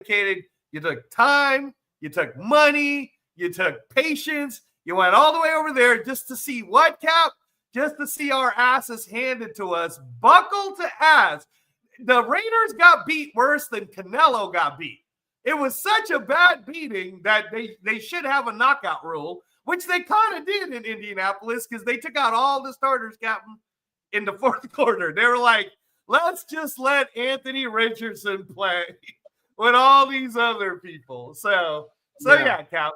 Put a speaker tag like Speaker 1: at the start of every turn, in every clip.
Speaker 1: dedicated. You took time. You took money. You took patience. You went all the way over there just to see what, Cap? Just to see our asses handed to us, buckle to ass. The Raiders got beat worse than Canelo got beat. It was such a bad beating that they should have a knockout rule, which they kind of did in Indianapolis because they took out all the starters, Captain, in the fourth quarter. They were like, let's just let Anthony Richardson play with all these other people. So yeah, Cap.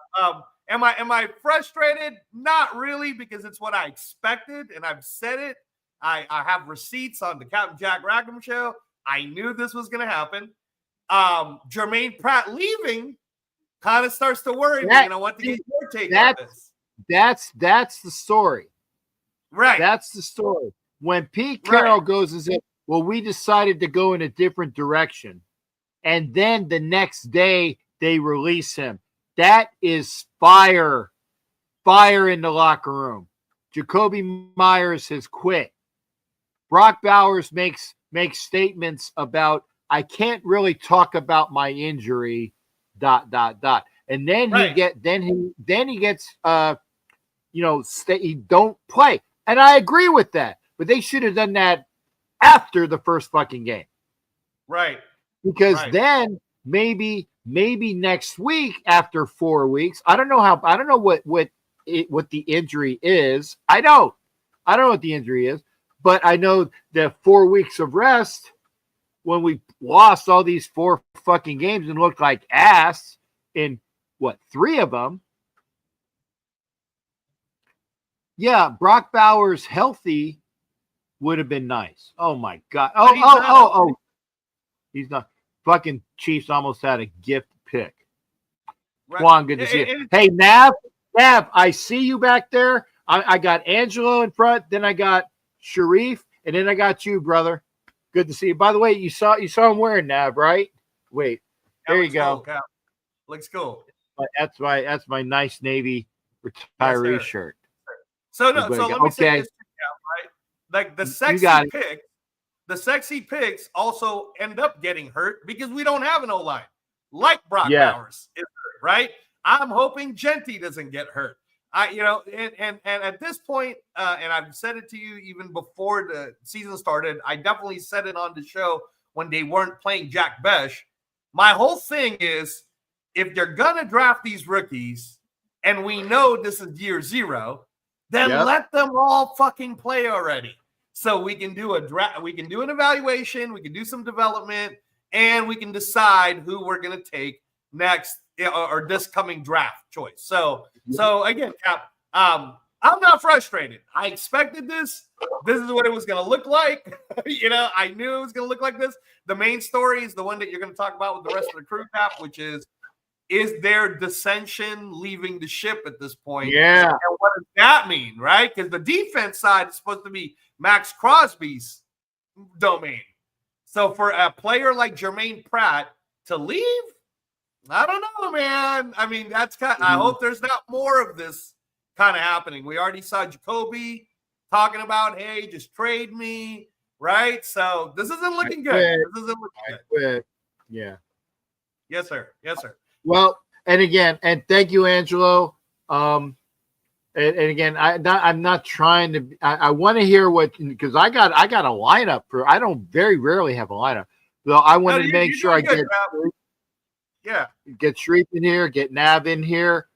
Speaker 1: Am I frustrated? Not really, because it's what I expected, and I've said it. I have receipts on the Captain Jack Rackham show. I knew this was going to happen. Jermaine Pratt leaving kind of starts to worry me, and I want to get your take on this.
Speaker 2: That's the story.
Speaker 1: Right.
Speaker 2: That's the story. When Pete Carroll goes and says, well, we decided to go in a different direction, and then the next day they release him. That is fire in the locker room. Jacoby Myers has quit. Brock Bowers makes statements about, I can't really talk about my injury, ... And then he gets he don't play. And I agree with that. But they should have done that after the first fucking game.
Speaker 1: Right.
Speaker 2: Because then maybe next week, after 4 weeks, I don't know what the injury is. I don't know what the injury is, but I know that 4 weeks of rest, when we lost all these 4 fucking games and looked like ass in 3 of them. Yeah, Brock Bowers healthy would have been nice. Oh my God. Oh. He's not. Fucking Chiefs almost had a gift pick.
Speaker 1: Right.
Speaker 2: Juan, good to see you. Hey, Nav, I see you back there. I got Angelo in front, then I got Sharif, and then I got you, brother. Good to see you. By the way, you saw him wearing Nav, right? Wait, there you go.
Speaker 1: Cool, looks cool.
Speaker 2: That's my nice Navy retiree shirt.
Speaker 1: So let me say this, right? Like the sexy picks also end up getting hurt because we don't have an O-line like Brock Bowers is hurt, right? I'm hoping Genty doesn't get hurt. And at this point, and I've said it to you even before the season started, I definitely said it on the show when they weren't playing Jack Besh. My whole thing is, if they're going to draft these rookies and we know this is year 0, then let them all fucking play already. So we can do a draft, we can do an evaluation, we can do some development, and we can decide who we're going to take next or this coming draft choice. So again, Cap, I'm not frustrated. I expected this. This is what it was going to look like. I knew it was going to look like this. The main story is the one that you're going to talk about with the rest of the crew, Cap, which is there dissension leaving the ship at this point?
Speaker 2: Yeah.
Speaker 1: And what does that mean, right? Because the defense side is supposed to be Max Crosby's domain. So for a player like Jermaine Pratt to leave, I don't know, man. I mean, that's kind. I hope there's not more of this kind of happening. We already saw Jacoby talking about, hey, just trade me, right? So this isn't looking good. This isn't looking good.
Speaker 2: Yeah.
Speaker 1: Yes, sir. Yes, sir.
Speaker 2: Well, and thank you, Angelo. And again, I'm not trying to. I want to hear because I got a lineup for. I don't very rarely have a lineup, so I want to make sure I get Sharif in here, get Nav in here.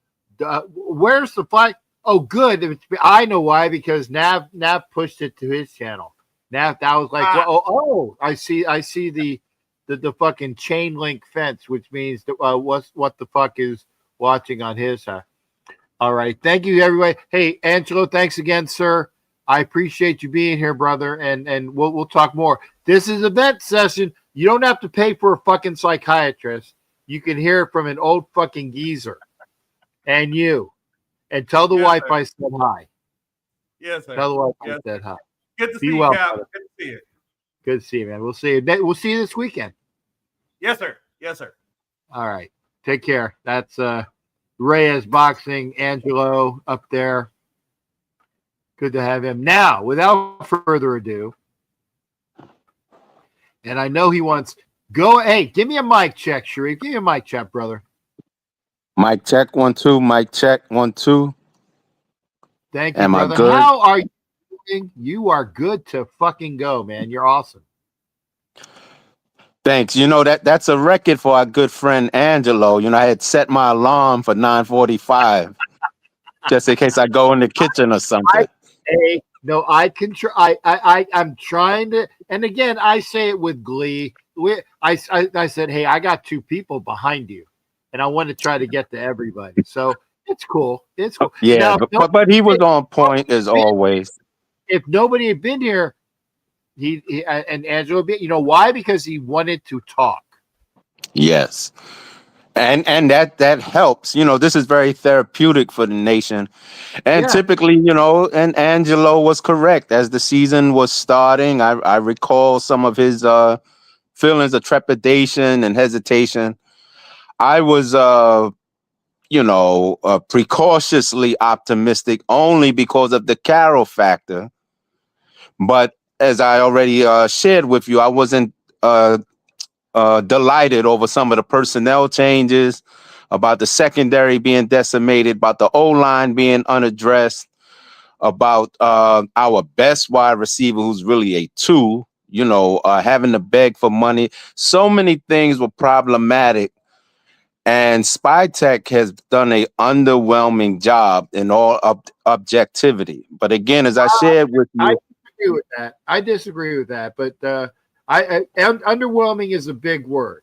Speaker 2: Where's the fight? Oh, good. I know why, because Nav pushed it to his channel. Nav, that was like, I see the fucking chain link fence, which means that what the fuck is watching on his side. All right. Thank you, everybody. Hey, Angelo, thanks again, sir. I appreciate you being here, brother, and we'll talk more. This is a vent session. You don't have to pay for a fucking psychiatrist. You can hear it from an old fucking geezer. And you. And tell the wife I said hi.
Speaker 1: Yes, sir.
Speaker 2: Tell the wife I said hi.
Speaker 1: Good to see you, Cap. Good to see you.
Speaker 2: Good to see you, man. We'll see you. We'll see you this weekend.
Speaker 1: Yes, sir. Yes, sir.
Speaker 2: All right. Take care. That's Reyes Boxing, Angelo up there. Good to have him. Now, without further ado, and I know he wants Go. Hey, give me a mic check, Sharif. Give me a mic check, brother.
Speaker 3: Mic check 1 2. Mic check 1 2.
Speaker 2: Thank you,
Speaker 3: Am I
Speaker 2: brother.
Speaker 3: good?
Speaker 2: How are you doing? You are good to fucking go, man. You're awesome.
Speaker 3: Thanks. That's a record for our good friend Angelo. I had set my alarm for 9:45 just in case I go in the kitchen or
Speaker 2: I
Speaker 3: something.
Speaker 2: hey, no, I can try. I'm trying to, and again, I say it with glee. I said, hey, I got two people behind you, and I want to try to get to everybody. So it's cool. It's cool.
Speaker 3: Yeah,
Speaker 2: Now,
Speaker 3: but he was on point as always.
Speaker 2: if nobody had been here, he and Angelo, you know why? Because he wanted to talk.
Speaker 3: Yes. And that helps. This is very therapeutic for the nation. And
Speaker 2: Yeah.
Speaker 3: typically, and Angelo was correct as the season was starting. I recall some of his feelings of trepidation and hesitation. I was precautiously optimistic only because of the Carol factor. But as I already shared with you, I wasn't delighted over some of the personnel changes, about the secondary being decimated, about the O-line being unaddressed, about our best wide receiver, who's really a two, having to beg for money. So many things were problematic. And Spy Tech has done a underwhelming job in all objectivity. But again, as I shared with
Speaker 2: I
Speaker 3: you,
Speaker 2: disagree with that. I disagree with that. But underwhelming is a big word.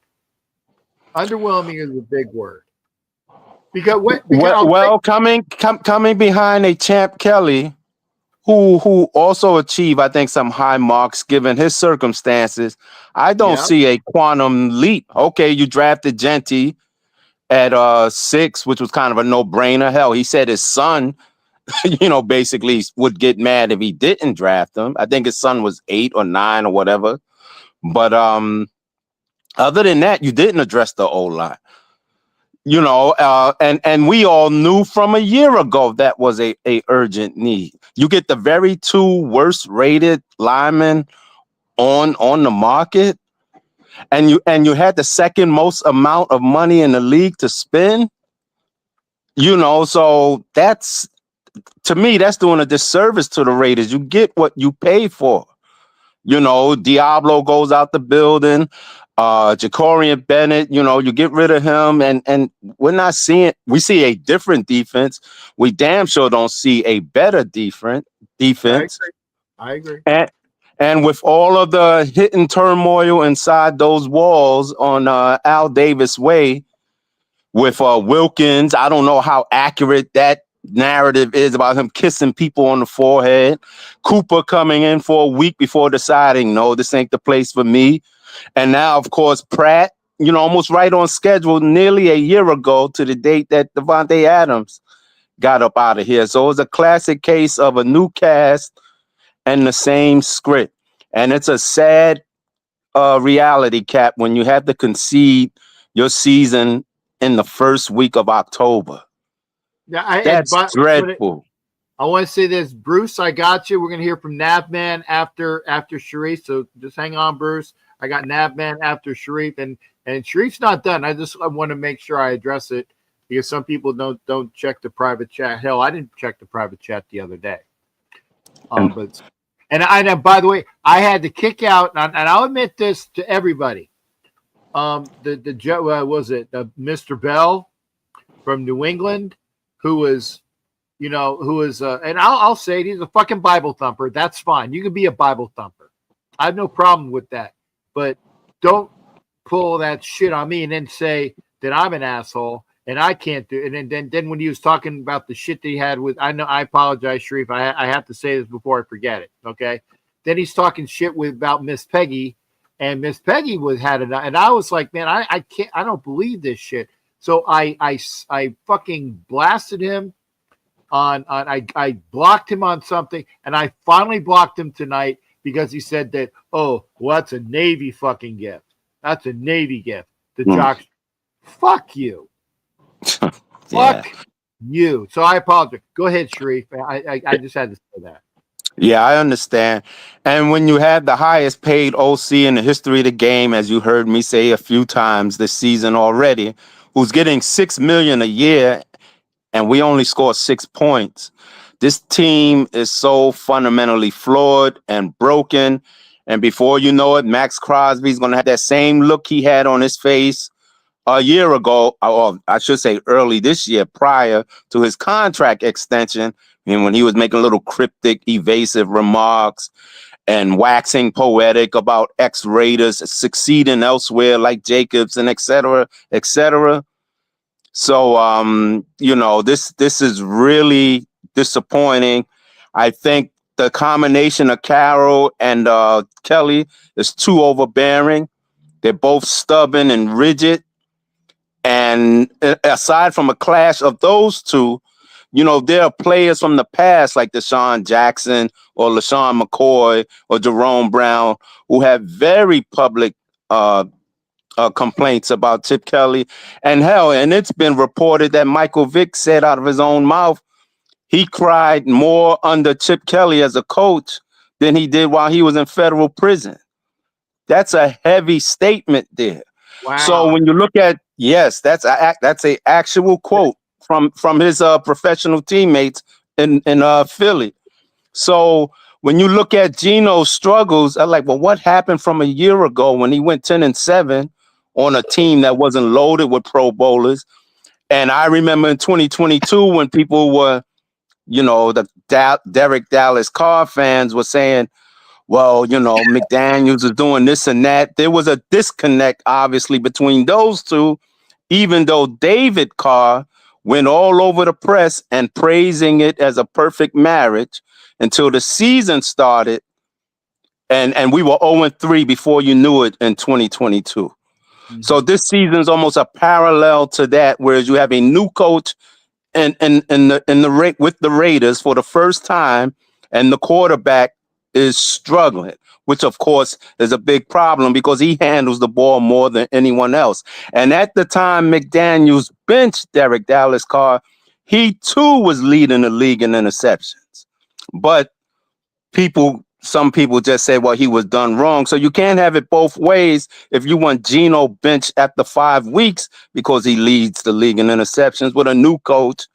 Speaker 2: Underwhelming is a big word. Because
Speaker 3: coming behind a Champ Kelly, who also achieved, I think, some high marks given his circumstances, I don't see a quantum leap. Okay, you drafted Genty at 6, which was kind of a no-brainer. Hell, he said his son, basically would get mad if he didn't draft him. I think his son was 8 or 9 or whatever. But other than that, you didn't address the O-line. And we all knew from a year ago that was a urgent need. You get the very two worst rated linemen on the market, and you had the second most amount of money in the league to spend. So that's, to me, that's doing a disservice to the Raiders. You get what you pay for. Diablo goes out the building. Jacorian Bennett, you get rid of him, and we see a different defense. We damn sure don't see a better defense.
Speaker 2: I agree.
Speaker 3: And with all of the hidden turmoil inside those walls on Al Davis Way, with Wilkins, I don't know how accurate that narrative is about him kissing people on the forehead. Cooper coming in for a week before deciding, no, this ain't the place for me. And now, of course, Pratt, almost right on schedule, nearly a year ago to the date that Devontae Adams got up out of here. So it was a classic case of a new cast and the same script. And it's a sad reality, Cap, when you have to concede your season in the first week of October.
Speaker 2: Yeah,
Speaker 3: That's dreadful.
Speaker 2: I want to say this, Bruce. I got you. We're gonna hear from Navman after Sharif. So just hang on, Bruce. I got Navman after Sharif, and Sharif's not done. I want to make sure I address it because some people don't check the private chat. Hell, I didn't check the private chat the other day. But by the way, I had to kick out, and I'll admit this to everybody. Mr. Bell from New England, who was and I'll say it, he's a fucking Bible thumper. That's fine. You can be a Bible thumper. I have no problem with that. But don't pull that shit on me and then say that I'm an asshole and I can't do it. And then when he was talking about the shit that he had with, I apologize, Sharif. I have to say this before I forget it. Okay. Then he's talking shit about Miss Peggy, and Miss Peggy had it. And I was like, man, I can't, I don't believe this shit. So I fucking blasted him. I blocked him on something, and I finally blocked him tonight because he said that, oh, well, that's a Navy fucking gift. That's a Navy gift. The jocks, fuck you.
Speaker 3: Yeah.
Speaker 2: Fuck you. So I apologize. Go ahead, Sharif. I just had to say that.
Speaker 3: Yeah, I understand. And when you have the highest paid OC in the history of the game, as you heard me say a few times this season already, who's getting 6 million a year, and we only score 6 points. This team is so fundamentally flawed and broken. And before you know it, Max Crosby's going to have that same look he had on his face a year ago, or I should say early this year, prior to his contract extension, and when he was making little cryptic, evasive remarks and waxing poetic about ex-Raiders succeeding elsewhere like Jacobs and et cetera, et cetera. So, this is really disappointing. I think the combination of Carroll and Kelly is too overbearing. They're both stubborn and rigid. And aside from a clash of those two, there are players from the past like Deshaun Jackson or LaShawn McCoy or Jerome Brown who have very public complaints about Chip Kelly. And it's been reported that Michael Vick said out of his own mouth he cried more under Chip Kelly as a coach than he did while he was in federal prison. That's a heavy statement there.
Speaker 2: Wow.
Speaker 3: So when you look at, yes, that's a actual quote from his professional teammates in Philly. So when you look at Geno's struggles, I'm like, well, what happened from a year ago when he went 10-7 on a team that wasn't loaded with Pro Bowlers? And I remember in 2022 when people were, the Derek Dallas Carr fans were saying, well, McDaniels is doing this and that. There was a disconnect, obviously, between those two, even though David Carr went all over the press and praising it as a perfect marriage until the season started. And we were 0-3 before you knew it in 2022. Mm-hmm. So this season's almost a parallel to that, whereas you have a new coach with the Raiders for the first time, and the quarterback is struggling, which of course is a big problem because he handles the ball more than anyone else. And at the time McDaniels benched Derek Dallas Carr, he too was leading the league in interceptions. But some people just say, well, he was done wrong. So you can't have it both ways if you want Geno benched after 5 weeks because he leads the league in interceptions with a new coach,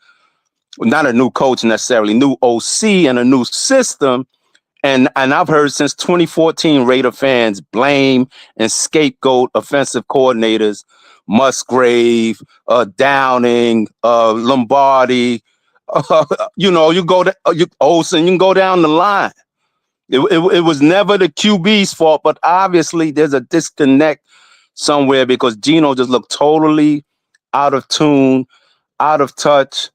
Speaker 3: not a new coach necessarily, new OC and a new system. And I've heard since 2014, Raider fans blame and scapegoat offensive coordinators, Musgrave, Downing, Lombardi. You go to Olsen, you can go down the line. It was never the QB's fault, but obviously there's a disconnect somewhere because Geno just looked totally out of tune, out of touch.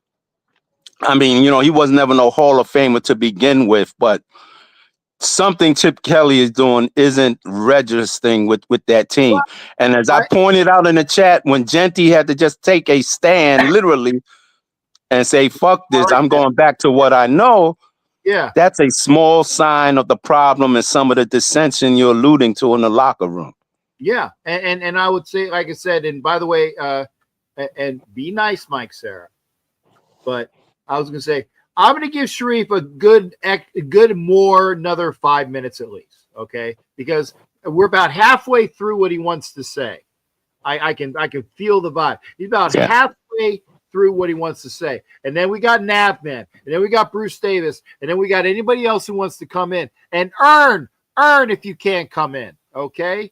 Speaker 3: I mean, he was never no Hall of Famer to begin with, but something Chip Kelly is doing isn't registering with that team. And as I pointed out in the chat, when Genty had to just take a stand, literally, and say, fuck this, I'm going back to what I know.
Speaker 2: Yeah,
Speaker 3: that's a small sign of the problem and some of the dissension you're alluding to in the locker room.
Speaker 2: Yeah, and I would say, like I said, and by the way, and be nice, Mike Sarah. But I was going to say, I'm going to give Sharif a good another 5 minutes at least, okay? Because we're about halfway through what he wants to say. I can feel the vibe. He's about halfway through what he wants to say. And then we got Navman, and then we got Bruce Davis, and then we got anybody else who wants to come in. And earn if you can't come in, okay?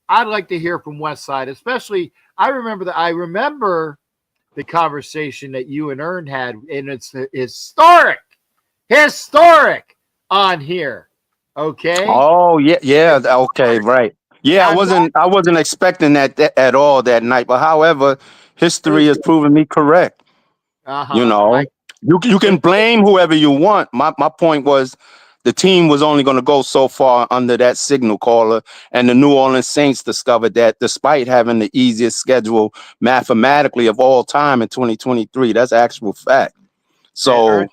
Speaker 2: I'd like to hear from Westside, especially I remember the conversation that you and Ern had, and it's historic on here. Okay.
Speaker 3: Oh yeah. Okay, right. Yeah, I wasn't expecting that at all that night. But however, history has proven me correct. You can blame whoever you want. My point was the team was only going to go so far under that signal caller, and the New Orleans Saints discovered that despite having the easiest schedule mathematically of all time in 2023. That's actual fact. So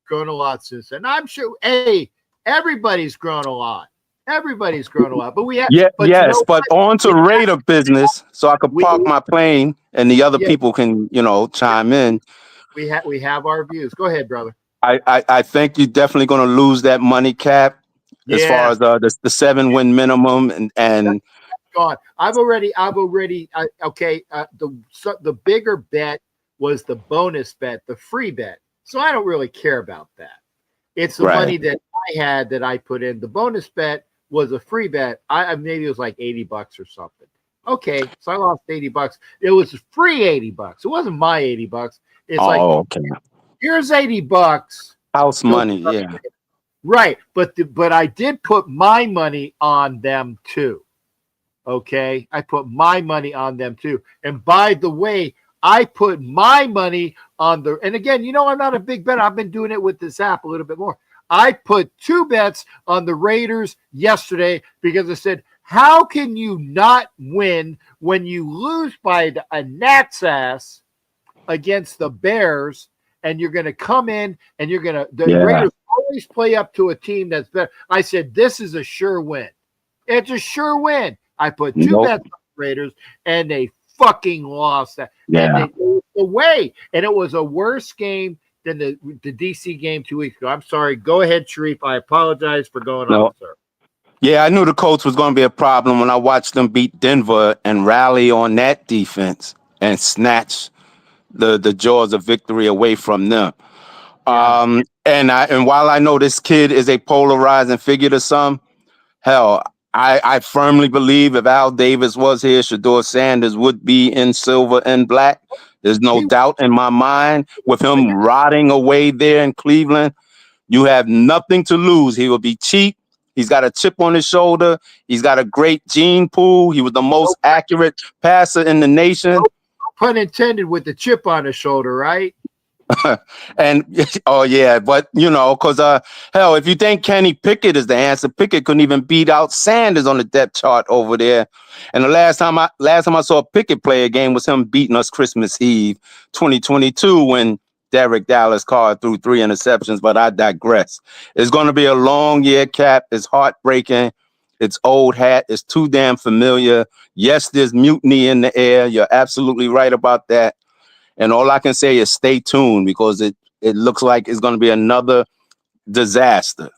Speaker 2: grown a lot since then. I'm sure. Hey, everybody's grown a lot. But we have.
Speaker 3: But on to Raider business, so I could park my plane and the other people can chime in.
Speaker 2: We have our views. Go ahead, brother.
Speaker 3: I think you're definitely going to lose that money cap as far
Speaker 2: Yeah,
Speaker 3: as the 7-win minimum and
Speaker 2: gone. Okay. The bigger bet was the bonus bet, the free bet. So I don't really care about that. It's the
Speaker 3: right.
Speaker 2: money that I had that I put in. The bonus bet was a free bet. I maybe it was like $80 or something. Okay, so I lost $80. It was free $80. It wasn't my $80. It's like,
Speaker 3: Oh, okay.
Speaker 2: here's $80.
Speaker 3: House
Speaker 2: Go
Speaker 3: money, yeah.
Speaker 2: right, but I did put my money on them too. Okay, I put my money on them too. And by the way, I put my money on the. And again, I'm not a big bet. I've been doing it with this app a little bit more. I put 2 bets on the Raiders yesterday because I said, how can you not win when you lose by a gnat's ass against the Bears? And you're going to come in and the Raiders always play up to a team that's better. I said, this is a sure win. It's a sure win. I put 2 bets on the Raiders, and they fucking lost that.
Speaker 3: Yeah.
Speaker 2: And they moved away. And it was a worse game than the DC game 2 weeks ago. I'm sorry. Go ahead, Sharif. I apologize for going on, sir.
Speaker 3: Yeah, I knew the Colts was going to be a problem when I watched them beat Denver and rally on that defense and snatch the jaws of victory away from them. Yeah. And while I know this kid is a polarizing figure to some, hell, I firmly believe if Al Davis was here, Shedeur Sanders would be in silver and black. There's no doubt in my mind. With him rotting away there in Cleveland, you have nothing to lose. He will be cheap. He's got a chip on his shoulder. He's got a great gene pool. He was the most accurate passer in the nation. No
Speaker 2: pun intended with the chip on his shoulder, right?
Speaker 3: And oh yeah, but because hell, if you think Kenny Pickett is the answer, Pickett couldn't even beat out Sanders on the depth chart over there. And the last time I saw Pickett play a game was him beating us Christmas Eve 2022 when Derek Dallas Carr threw 3 interceptions. But I digress. It's going to be a long year, Cap. It's heartbreaking. It's old hat. It's too damn familiar. Yes, there's mutiny in the air. You're absolutely right about that. And all I can say is stay tuned because it looks like it's going to be another disaster.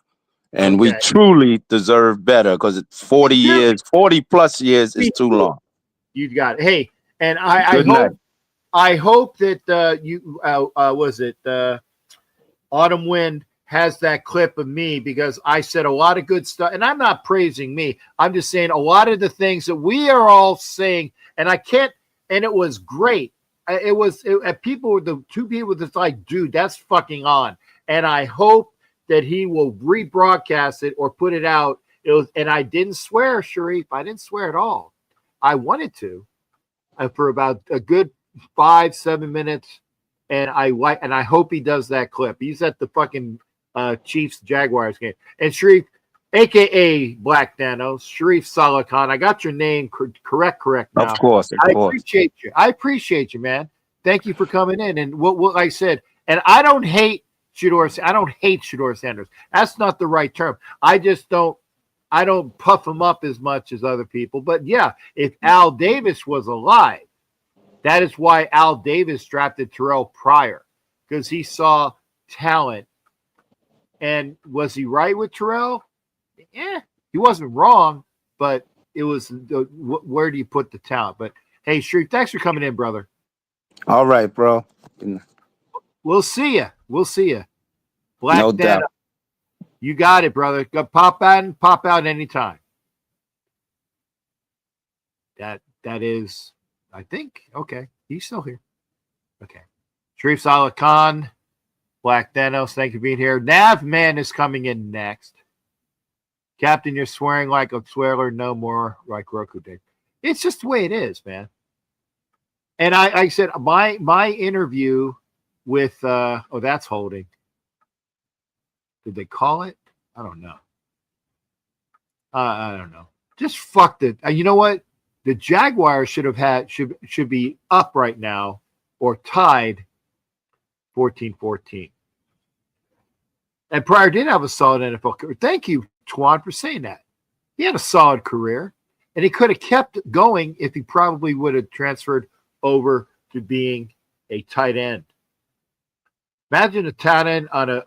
Speaker 3: And we truly deserve better because 40 plus years is too long.
Speaker 2: You got it. Hey, and I hope that Autumn Wind has that clip of me because I said a lot of good stuff. And I'm not praising me. I'm just saying a lot of the things that we are all saying. And it was great. The 2 people that's like, dude, that's fucking on. And I hope that he will rebroadcast it or put it out. And I didn't swear, Sharif. I didn't swear at all. I wanted to for about a good 5-7 minutes. And I hope he does that clip. He's at the fucking Chiefs Jaguars game. And Sharif, AKA Black Thanos, Sharif Saleh Khan. I got your name correct now.
Speaker 3: Of course.
Speaker 2: I appreciate you, man. Thank you for coming in. And what I said, and I don't hate Shedeur Sanders. That's not the right term. I don't puff him up as much as other people. But yeah, if Al Davis was alive, that is why Al Davis drafted Terrell Pryor, because he saw talent. And was he right with Terrell? Yeah, he wasn't wrong, but it was where do you put the talent? But hey, Sharif, thanks for coming in, brother.
Speaker 3: All right, bro.
Speaker 2: We'll see you. Black
Speaker 3: no doubt.
Speaker 2: You got it, brother. Go pop out anytime. That is, I think. Okay, he's still here. Okay, Sharif Saleh Khan, Black Thanos. Thank you for being here. Nav Man is coming in next. Captain, you're swearing like a swearer, no more like Roku did. It's just the way it is, man. And I said my interview with that's holding. Did they call it? I don't know. I don't know. Just fucked it. You know what? The Jaguars should be up right now or tied 14-14. And Pryor did have a solid NFL career. Thank you, Twan, for saying that. He had a solid career, and he could have kept going if he probably would have transferred over to being a tight end. Imagine a tight end on a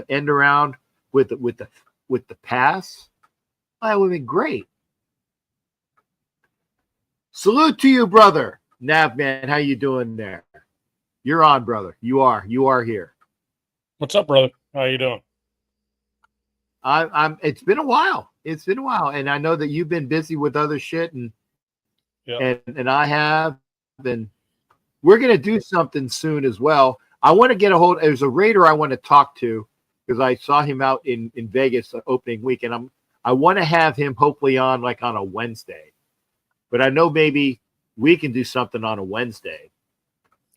Speaker 2: end around with the pass. That would be great. Salute to you, brother. Nav man, how you doing there? You're on, brother. You are here.
Speaker 4: What's up, brother? How you doing?
Speaker 2: I'm. It's been a while. And I know that you've been busy with other shit, and I have, and we're gonna do something soon as well. I want to get a hold. There's a Raider I want to talk to because I saw him out in Vegas opening week, and I want to have him hopefully on like on a Wednesday, but I know maybe we can do something on a Wednesday.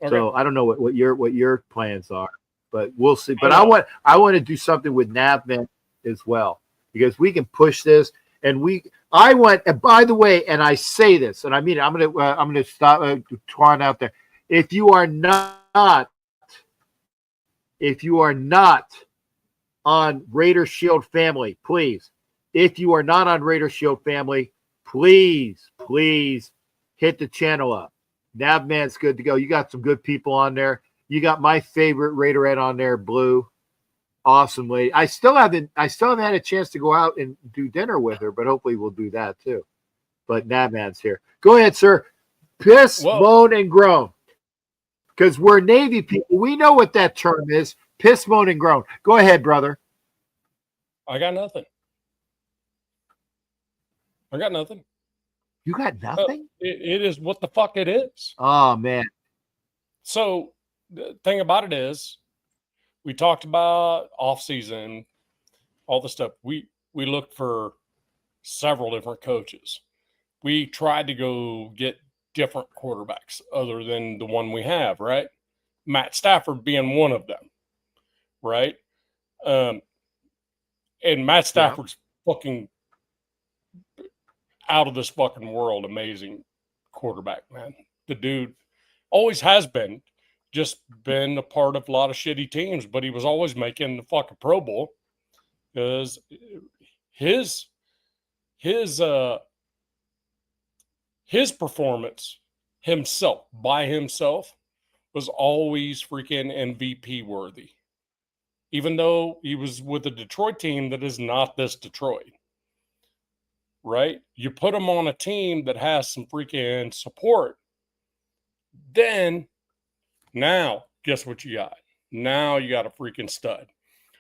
Speaker 2: Okay. So I don't know what your plans are, but we'll see. But I want to do something with Navman as well because we can push this, and I want. And by the way, and I say this, and I mean I'm gonna stop Twan out there. If you are not on Raider Shield family, please. If you are not on Raider Shield family, please hit the channel up. Navman's good to go. You got some good people on there. You got my favorite Raiderette on there, Blue. Awesome lady. I still haven't had a chance to go out and do dinner with her, but hopefully we'll do that too. But Navman's here. Go ahead, sir. Piss, moan, and groan. Because we're Navy people. We know what that term is. Piss, moan, and groan. Go ahead, brother.
Speaker 4: I got nothing.
Speaker 2: You got nothing?
Speaker 4: It is what the fuck it is.
Speaker 2: Oh, man.
Speaker 4: So the thing about it is, we talked about off-season, all the stuff. We looked for several different coaches. We tried to go get different quarterbacks other than the one we have, right? Matt Stafford being one of them, right? And Matt Stafford's fucking out of this fucking world, amazing quarterback, man. The dude always has been, just been a part of a lot of shitty teams, but he was always making the fucking Pro Bowl because his performance by himself was always freaking MVP worthy, even though he was with a Detroit team that is not this Detroit. Right? You put him on a team that has some freaking support, then now guess what you got? Now you got a freaking stud.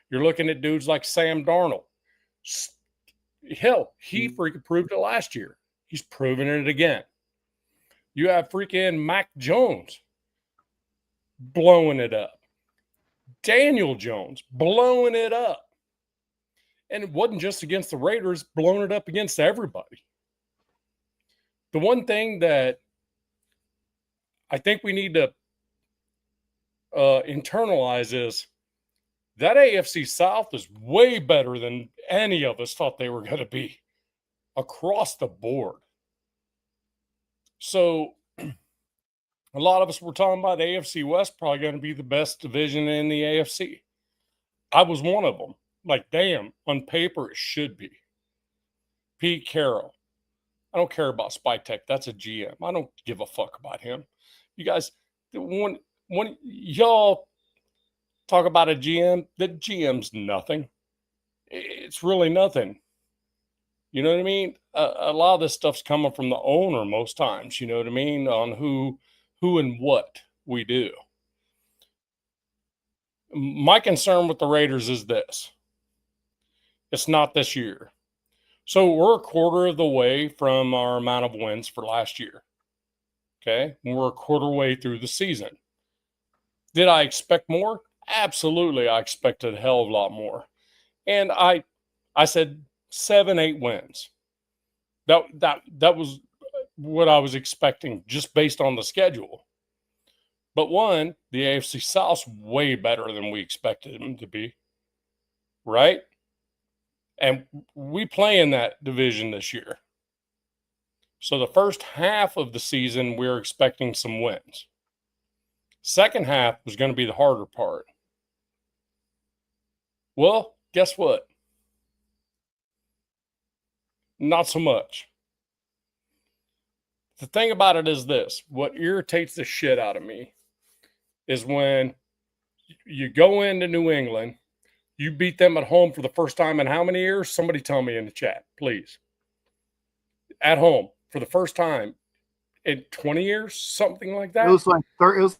Speaker 4: You're looking at dudes like Sam Darnold. Hell, he freaking proved it last year. He's proving it again. You have freaking Mac Jones blowing it up. Daniel Jones blowing it up. And it wasn't just against the Raiders, blowing it up against everybody. The one thing that I think we need to internalize is that AFC South is way better than any of us thought they were going to be across the board. So a lot of us were talking about AFC West probably going to be the best division in the AFC. I was one of them. Like, damn, on paper, it should be. Pete Carroll. I don't care about Spike Tech. That's a GM. I don't give a fuck about him. You guys, when y'all talk about a GM, that GM's nothing. It's really nothing. You know what I mean? A lot of this stuff's coming from the owner most times, you know what I mean, on who and what we do. My concern with the Raiders is this. It's not this year. So we're a quarter of the way from our amount of wins for last year. Okay? And we're a quarter way through the season. Did I expect more? Absolutely. I expected a hell of a lot more. And I said 7-8 wins. That was what I was expecting just based on the schedule. But one, the AFC South's way better than we expected them to be. Right? And we play in that division this year. So the first half of the season, we're expecting some wins. Second half was going to be the harder part. Well, guess what? Not so much. The thing about it is this. What irritates the shit out of me is when You go into New England, you beat them at home for the first time in how many years? Somebody tell me in the chat, please. At home for the first time in 20 years, something like that.
Speaker 2: It was like 35.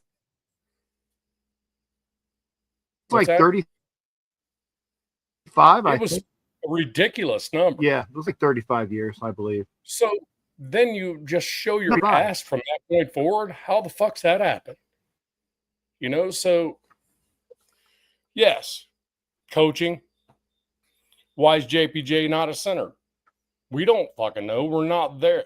Speaker 4: It was a ridiculous number.
Speaker 2: Yeah, it was like 35 years, I believe.
Speaker 4: So then you just show your ass from that point forward. How the fuck's that happen? You know, so yes, coaching. Why is JPJ not a center? We don't fucking know. We're not there.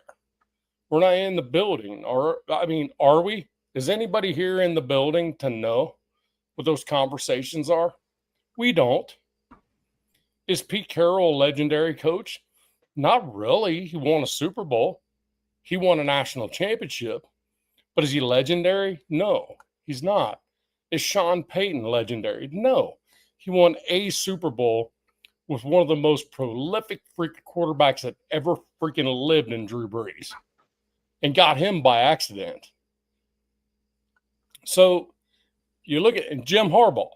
Speaker 4: We're not in the building. Or, I mean, are we? Is anybody here in the building to know what those conversations are? We don't. Is Pete Carroll a legendary coach? Not really. He won a Super Bowl. He won a national championship. But is he legendary? No, he's not. Is Sean Payton legendary? No. He won a Super Bowl with one of the most prolific freaking quarterbacks that ever freaking lived in Drew Brees and got him by accident. So you look at Jim Harbaugh.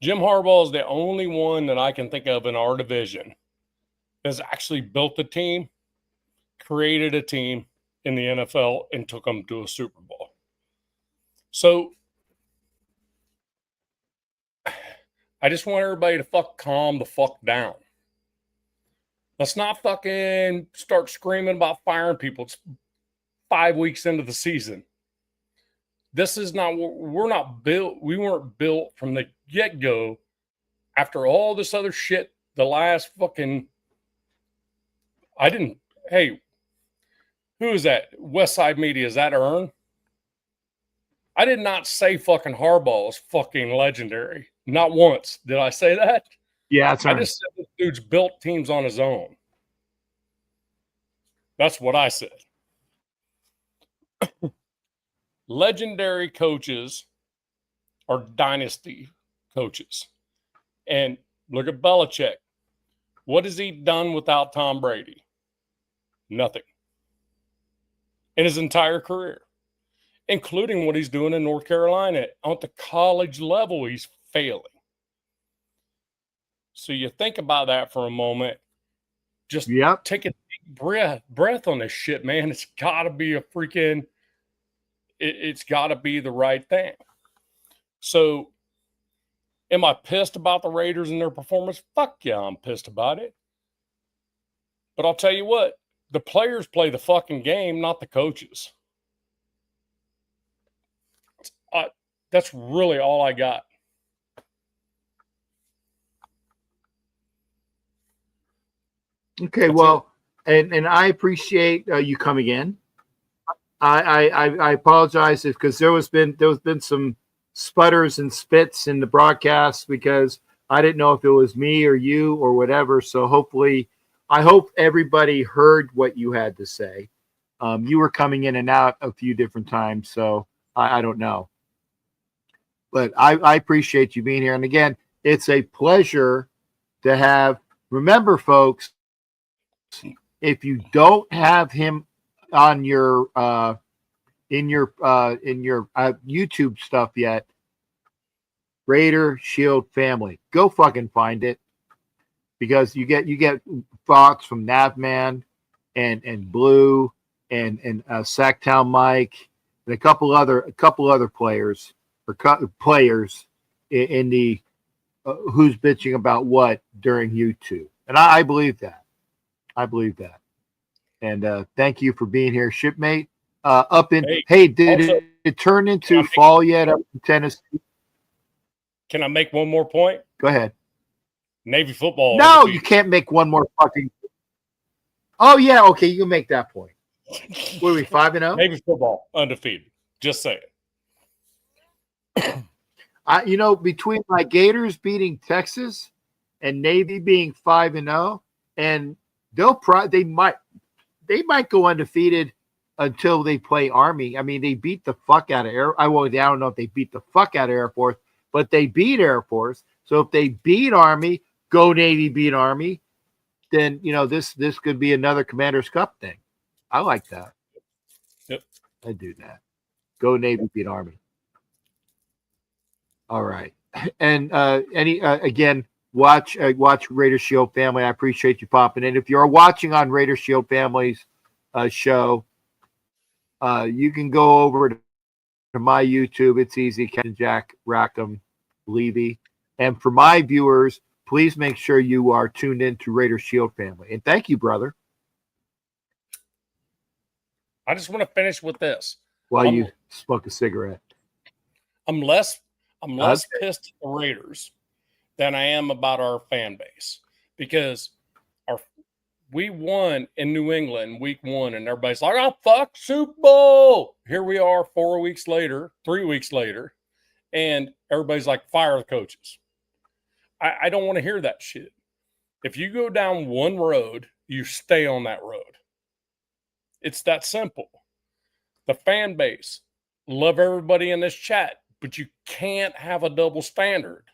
Speaker 4: Jim Harbaugh is the only one that I can think of in our division that's actually built a team, created a team in the NFL, and took them to a Super Bowl. So I just want everybody to calm the fuck down. Let's not fucking start screaming about firing people. It's 5 weeks into the season. This is not, we're not built, we weren't built from the get-go after all this other shit, the last fucking, hey, who is that? West Side Media, is that Ern? I did not say fucking Harbaugh is fucking legendary. Not once. Did I say that?
Speaker 2: Yeah, that's right.
Speaker 4: I just said this dude's built teams on his own. That's what I said. Legendary coaches are dynasty coaches. And look at Belichick. What has he done without Tom Brady? Nothing. In his entire career, including what he's doing in North Carolina. On the college level, he's failing. So you think about that for a moment. Just take a deep breath on this shit, man. It's got to be it's got to be the right thing. So am I pissed about the Raiders and their performance? Fuck yeah, I'm pissed about it. But I'll tell you what, the players play the fucking game, not the coaches. That's really all I got.
Speaker 2: Okay, well, and I appreciate you coming in. I apologize because there was been some sputters and spits in the broadcast because I didn't know if it was me or you or whatever. So hopefully, I hope everybody heard what you had to say. You were coming in and out a few different times, so I don't know. But I appreciate you being here. And again, it's a pleasure to have. Remember, folks, if you don't have him on your in your YouTube stuff yet, Raider Shield Family, go fucking find it, because you get thoughts from Navman and Blue and Sacktown Mike and a couple other players in the who's bitching about what during YouTube, and I believe that. And thank you for being here, shipmate. Did it turn into fall yet up in Tennessee?
Speaker 4: Can I make one more point?
Speaker 2: Go ahead.
Speaker 4: Navy football.
Speaker 2: No, you can't make one more fucking. Oh yeah, okay, you can make that point. What are we, 5-0?
Speaker 4: Navy football undefeated. Just say
Speaker 2: it. Between my Gators beating Texas and Navy being 5-0, and they might go undefeated until they play Army. I mean, they beat the fuck out of I don't know if they beat the fuck out of Air Force, but they beat Air Force. So if they beat Army, go Navy beat Army, then this could be another Commander's Cup thing. I like that.
Speaker 4: Yep.
Speaker 2: I do that. Go Navy beat Army. All right. And again, watch Raider Shield Family. I appreciate you popping in. If you're watching on Raider Shield Family's show, you can go over to my YouTube. It's easy, Captain Jack Rackham Levy. And for my viewers, please make sure you are tuned in to Raider Shield Family. And thank you, brother.
Speaker 4: I just want to finish with this.
Speaker 2: While you smoke a cigarette.
Speaker 4: I'm less pissed at the Raiders than I am about our fan base, because we won in New England week 1, and everybody's like, "Oh fuck, Super Bowl!" Here we are 3 weeks later, and everybody's like, "Fire the coaches." I don't want to hear that shit. If you go down one road, you stay on that road. It's that simple. The fan base, love everybody in this chat, but you can't have a double standard.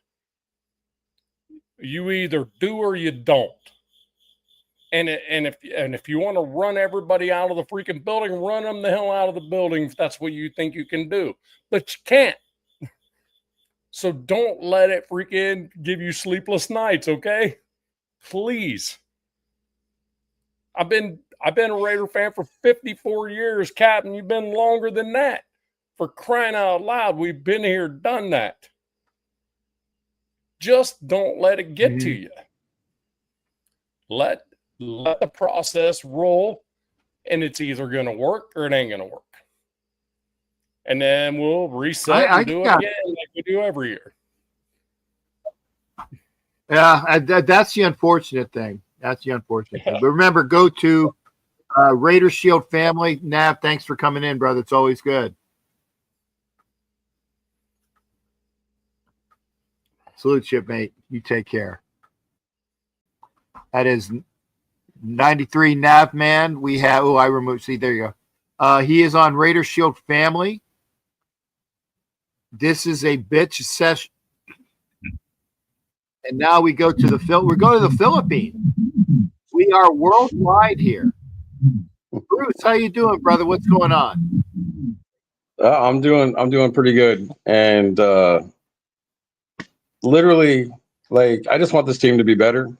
Speaker 4: You either do or you don't. And if you want to run everybody out of the freaking building, run them the hell out of the building if that's what you think you can do. But you can't. So don't let it freaking give you sleepless nights, okay? Please. I've been a Raider fan for 54 years, Captain. You've been longer than that. For crying out loud, we've been here, done that. Just don't let it get to you. Let the process roll, and it's either going to work or it ain't going to work. And then we'll reset and do it again like we do every year.
Speaker 2: Yeah, that's the unfortunate thing. That's the unfortunate thing. But remember, go to Raider Shield Family. Nav, thanks for coming in, brother. It's always good. Salute, shipmate. You take care. That is 93 Nav Man. We have, I removed, see, there you go. He is on Raider Shield Family. This is a bitch session. And now we go to the Philippines. We are worldwide here. Bruce, how you doing, brother? What's going on?
Speaker 3: I'm doing pretty good. And literally, like, I just want this team to be better.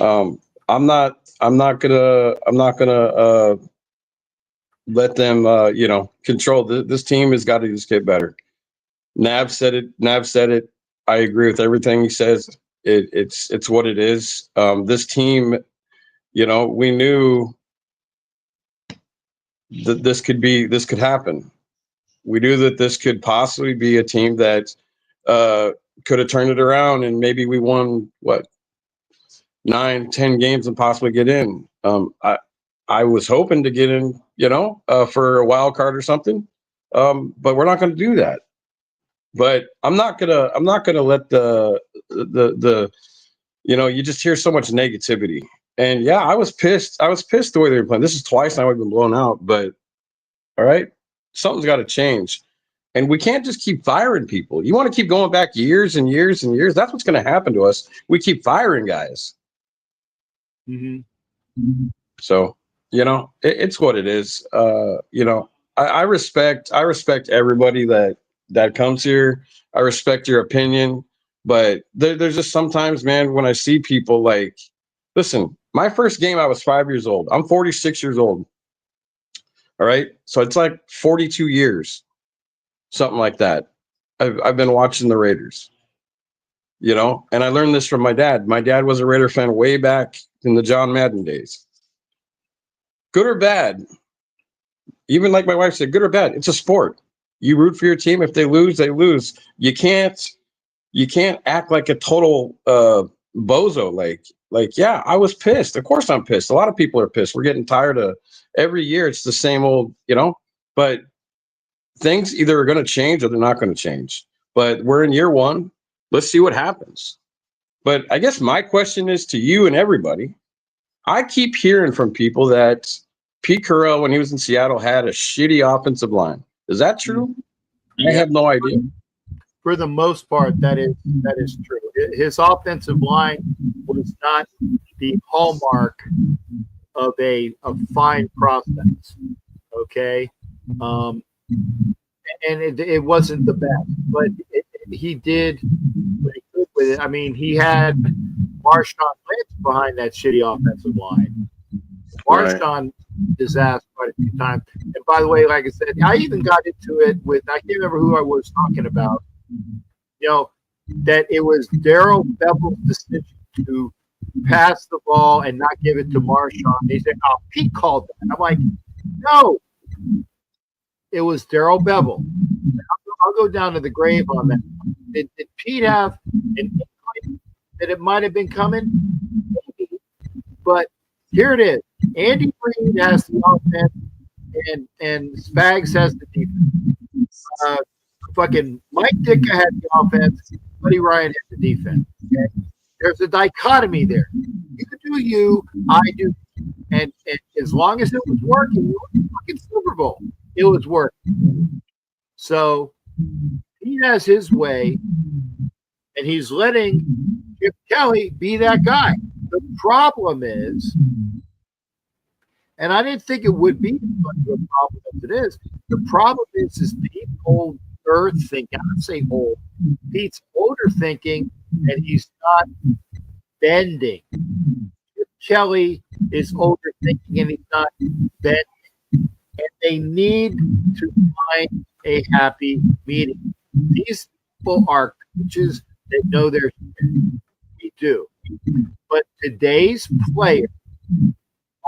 Speaker 3: I'm not gonna let them control this team. Has got to just get better. Nav said it. I agree with everything he says. It's what it is. This team, we knew that this could happen. We knew that this could possibly be a team that could have turned it around, and maybe we won 9-10 games and possibly get in. I was hoping to get in, for a wild card or something. But we're not going to do that. But I'm not gonna let the you just hear so much negativity. And yeah, I was pissed the way they were playing. This is twice now we've been blown out, but all right, something's got to change. And we can't just keep firing people. You want to keep going back years and years and years, that's what's going to happen to us. We keep firing guys.
Speaker 2: Mm-hmm.
Speaker 3: So, it's what it is. I respect everybody that comes here. I respect your opinion, but there's just sometimes, man, when I see people like, listen, my first game, I was 5 years old. I'm 46 years old. All right. So it's like 42 years, something like that. I've been watching the Raiders, and I learned this from my dad. My dad was a Raider fan way back in the John Madden days. Good or bad, even like my wife said, good or bad, it's a sport. You root for your team. If they lose, they lose. You can't act like a total bozo. Like, yeah, I was pissed. Of course I'm pissed. A lot of people are pissed. We're getting tired of every year. It's the same old, but things either are going to change or they're not going to change. But we're in year 1. Let's see what happens. But I guess my question is to you and everybody. I keep hearing from people that Pete Carroll, when he was in Seattle, had a shitty offensive line. Is that true? I have no idea.
Speaker 2: For the most part, that is true. His offensive line was not the hallmark of a fine process. Okay, and it wasn't the best, but he did what he could with it. I mean, he had Marshawn Lynch behind that shitty offensive line. Marshawn disaster quite a few times. And by the way, like I said, I even got into it with, I can't remember who I was talking about, that it was Darrell Bevel's decision to pass the ball and not give it to Marshawn. He said, "Oh, Pete called that." I'm like, "No, it was Darrell Bevel." I'll go down to the grave on that. Did Pete have an inkling that it might have been coming? Maybe. But here it is. Andy Reid has the offense, and Spags has the defense. Fucking Mike Ditka had the offense. Buddy Ryan had the defense. Okay? There's a dichotomy there. You can do you, I do. And as long as it was working, it was fucking Super Bowl. It was working. So he has his way, and he's letting Chip Kelly be that guy. The problem is, and I didn't think it would be as much of a problem as it is. The problem is Pete older thinking. I don't say old. Pete's older thinking, and he's not bending. Chip Kelly is older thinking, and he's not bending. And they need to find a happy medium. These people are coaches that know their shit. We do. But today's players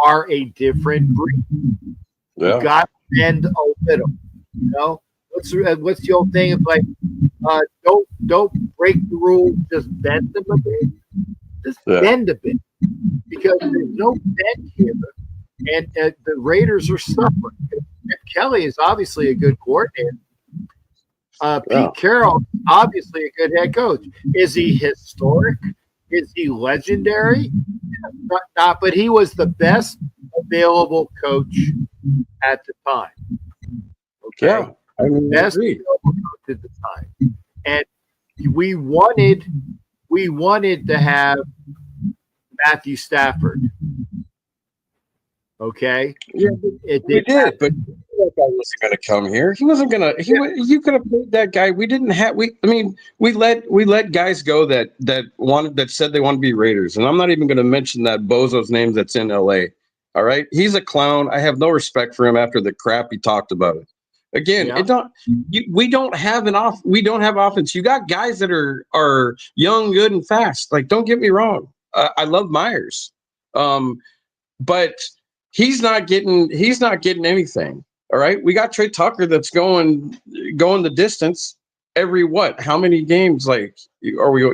Speaker 2: are a different breed.
Speaker 5: Yeah.
Speaker 2: You got to bend a little. You know, what's the old thing? It's like, don't break the rules, just bend them a bit. Just bend a bit, because there's no bend here, and the Raiders are suffering. Chip Kelly is obviously a good coordinator. Pete Carroll, obviously a good head coach. Is he historic? Is he legendary? Not, but he was the best available coach at the time. Okay,
Speaker 5: Yeah, I mean,
Speaker 2: best available coach at the time, and we wanted to have Matthew Stafford. Okay.
Speaker 5: Yeah, we did, but that guy wasn't going to come here. He wasn't going to. You could have paid that guy. We didn't have. We let guys go that said they want to be Raiders, and I'm not even going to mention that bozo's name that's in L.A. All right, he's a clown. I have no respect for him after the crap he talked about it. Again, we don't have offense. You got guys that are young, good, and fast. Like, don't get me wrong. I love Myers, but he's not getting anything. All right, we got Trey Tucker that's going the distance every how many games? Like, are we?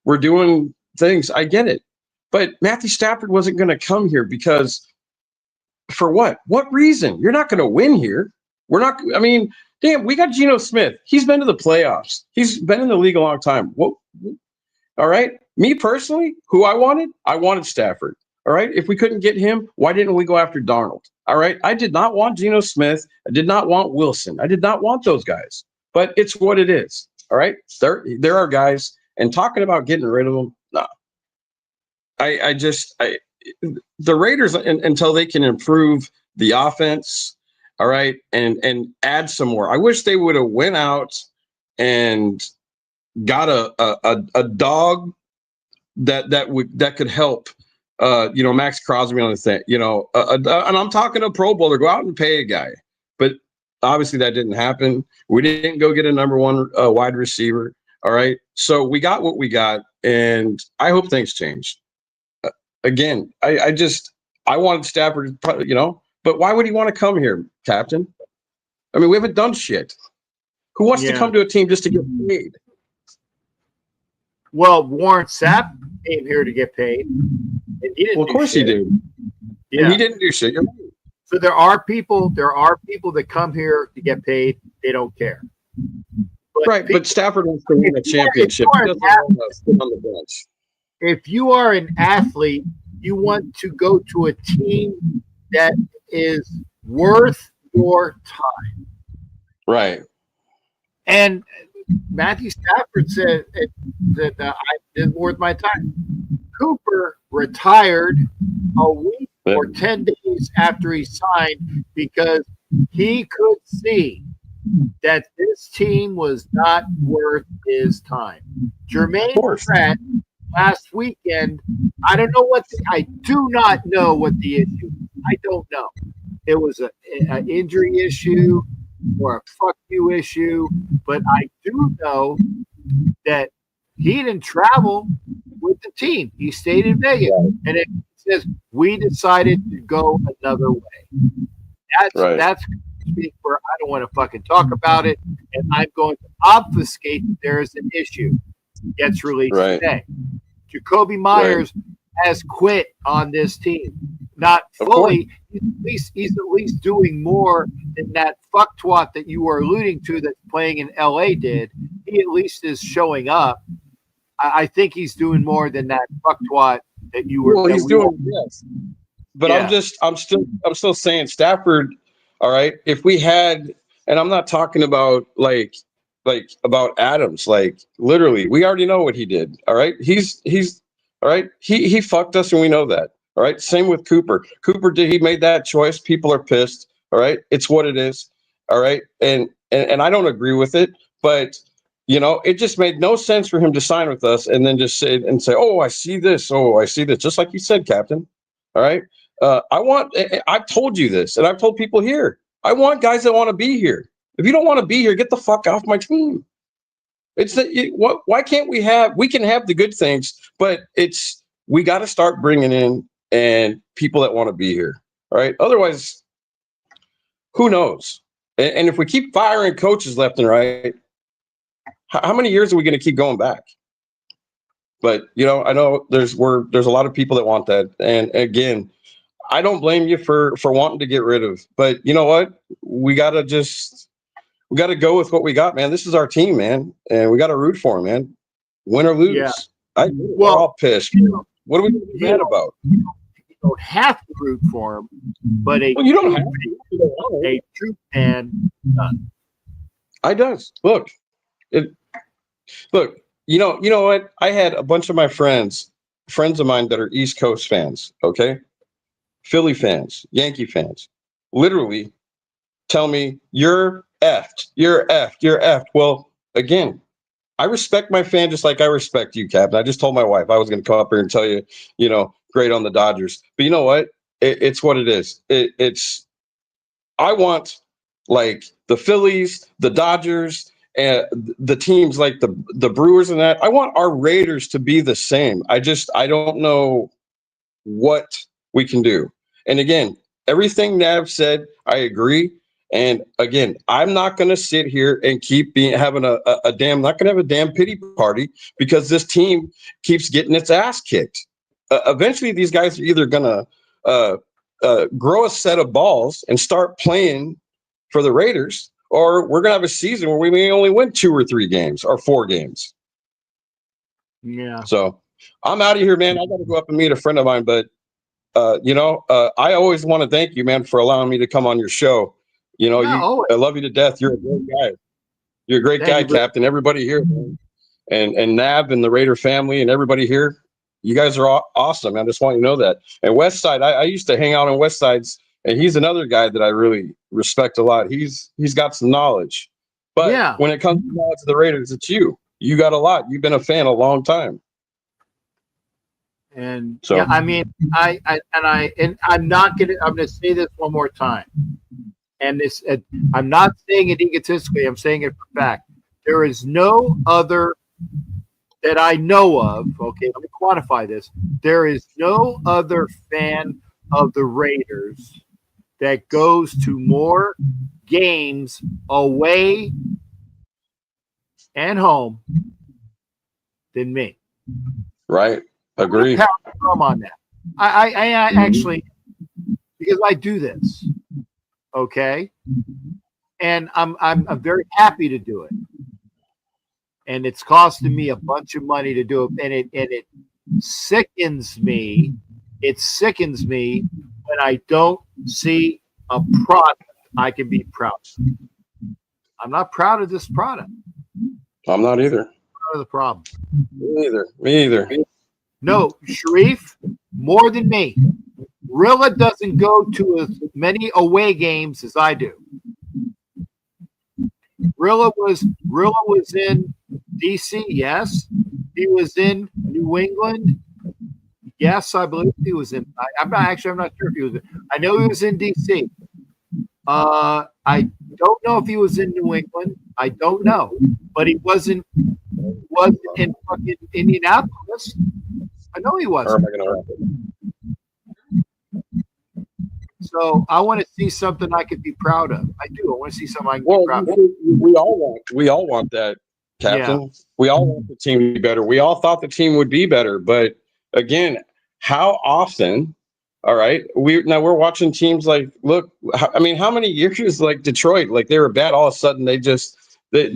Speaker 5: We're doing things. I get it, but Matthew Stafford wasn't going to come here because for what? What reason? You're not going to win here. We're not. I mean, damn, we got Geno Smith. He's been to the playoffs. He's been in the league a long time. What? All right. Me personally, who I wanted Stafford. All right. If we couldn't get him, why didn't we go after Darnold? All right. I did not want Geno Smith. I did not want Wilson. I did not want those guys. But it's what it is. All right. There are guys, and talking about getting rid of them, no. The Raiders, until they can improve the offense, all right, and add some more. I wish they would have went out and got a dog that could help. Max Crosby on the thing. And I'm talking a Pro Bowler. Go out and pay a guy, but obviously that didn't happen. We didn't go get a number one wide receiver. All right, so we got what we got, and I hope things change. Again, I wanted Stafford, but why would he want to come here, Captain? I mean, we haven't done shit. Who wants to come to a team just to get paid?
Speaker 2: Well, Warren Sapp came here to get paid. And he didn't
Speaker 5: of course he did. Yeah, and he didn't do shit.
Speaker 2: So there are people that come here to get paid. They don't care.
Speaker 5: But Stafford wants to win a championship. He doesn't want to sit on the bench.
Speaker 2: If you are an athlete, you want to go to a team that is worth your time.
Speaker 5: Right.
Speaker 2: And Matthew Stafford said that it's worth my time. Cooper retired a week or 10 days after he signed because he could see that this team was not worth his time. Jermaine Pratt last weekend, I do not know what the issue is. I don't know. It was an injury issue or a fuck you issue, but I do know that he didn't travel with the team. He stayed in Vegas, and it says we decided to go another way. That's speak for. I don't want to fucking talk about it, and I'm going to obfuscate that there is an issue. Gets released today. Jacoby Myers has quit on this team. Not fully. He's at least doing more than that fucktwat that you were alluding to that's playing in LA did. He at least is showing up. I think he's doing more than that fucktwat that you were.
Speaker 5: Well, he's doing yes. But I'm still saying Stafford. All right. If we had, and I'm not talking about like about Adams, like literally, we already know what he did. All right. He's all right. He fucked us, and we know that. All right. Same with Cooper. He made that choice. People are pissed. All right. It's what it is. All right. And I don't agree with it, but it just made no sense for him to sign with us and then just say, oh, I see this. Oh, I see this. Just like you said, Captain. All right. I've told you this, and I've told people here, I want guys that want to be here. If you don't want to be here, get the fuck off my team. Why can't we can have the good things, but we got to start bringing in and people that want to be here. All right. Otherwise, who knows? And if we keep firing coaches left and right, how many years are we going to keep going back? But, I know there's a lot of people that want that. And again, I don't blame you for wanting to get rid of, but you know what? We got to go with what we got, man. This is our team, man. And we got to root for them, man. Win or lose. Yeah. We're all pissed. What are we mad about?
Speaker 2: You don't have to root for them, but you don't have to. A true fan does.
Speaker 5: I does. Look, you know what? I had a bunch of my friends of mine that are East Coast fans, okay? Philly fans, Yankee fans, literally tell me, you're effed, you're effed, you're effed. Well, again, I respect my fan just like I respect you, Captain. I just told my wife I was going to come up here and tell you, great on the Dodgers. But you know what? It's what it is. I want like the Phillies, the Dodgers, and the teams like the Brewers and that. I want our Raiders to be the same. I don't know what we can do. And again, everything Nav said, I agree. And again, I'm not going to sit here and keep having not going to have a damn pity party because this team keeps getting its ass kicked. Eventually, these guys are either going to grow a set of balls and start playing for the Raiders, or we're going to have a season where we may only win 2 or 3 games or 4 games.
Speaker 2: Yeah.
Speaker 5: So I'm out of here, man. I got to go up and meet a friend of mine, but I always want to thank you, man, for allowing me to come on your show. I love you to death. You're a great guy. You're a great guy, Captain. Everybody here, man. And Nav and the Raider family and everybody here, you guys are awesome. I just want you to know that. And Westside, I used to hang out on Westsides, and he's another guy that I really respect a lot. He's got some knowledge. But when it comes to knowledge of the Raiders, it's you. You got a lot. You've been a fan a long time.
Speaker 2: And so, I'm not gonna. I'm gonna say this one more time. And this, I'm not saying it egotistically. I'm saying it for fact. There is no other that I know of. Okay, let me quantify this. There is no other fan of the Raiders that goes to more games away and home than me.
Speaker 5: Right. Agree.
Speaker 2: I'm on that. I actually, because I do this, okay, and I'm very happy to do it, and it's costing me a bunch of money to do it, and it sickens me. It sickens me when I don't see a product I can be proud of. I'm not proud of this product.
Speaker 5: I'm not either.
Speaker 2: Part of the problem.
Speaker 5: Me either.
Speaker 2: No, Sharif, more than me. Rilla doesn't go to as many away games as I do. Rilla was in DC. Yes, he was in New England. Yes, I believe he was in. I'm not sure if he was. I know he was in DC. I don't know if he was in New England. I don't know, but he wasn't in fucking Indianapolis. I know he wasn't. So I want to see something I could be proud of. I do. I want to see something I can be proud of.
Speaker 5: We all want that, Captain. Yeah. We all want the team to be better. We all thought the team would be better, but again, how often? All right, we're watching teams like, look, I mean, how many years like Detroit, like they were bad, all of a sudden they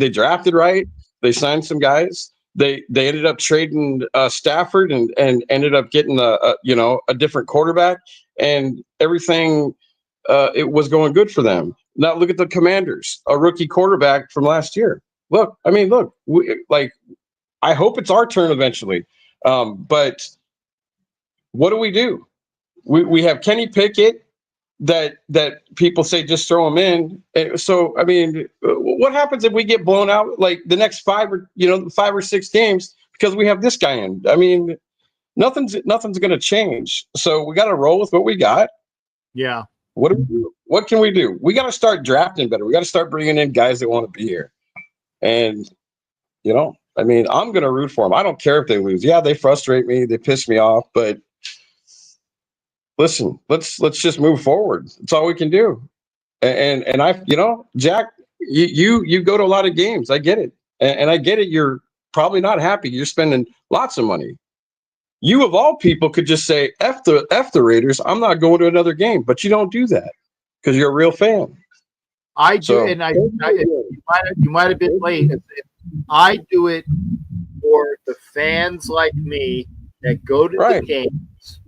Speaker 5: drafted right, they signed some guys, they ended up trading Stafford and ended up getting a different quarterback, and everything it was going good for them. Now look at the Commanders, a rookie quarterback from last year. Look, I hope it's our turn eventually, but what do? We have Kenny Pickett that people say just throw him in. So I mean, what happens if we get blown out like the next 5 or 6 games because we have this guy in? I mean, nothing's going to change. So we got to roll with what we got.
Speaker 2: Yeah.
Speaker 5: What do we do? What can we do? We got to start drafting better. We got to start bringing in guys that want to be here. And I mean, I'm going to root for them. I don't care if they lose. Yeah, they frustrate me. They piss me off, but listen, let's just move forward. That's all we can do. And I, Jack, you go to a lot of games. I get it. And I get it. You're probably not happy. You're spending lots of money. You of all people could just say, F the Raiders. I'm not going to another game, but you don't do that because you're a real fan.
Speaker 2: I do. So, and you might have been late. I do it for the fans like me that go to the games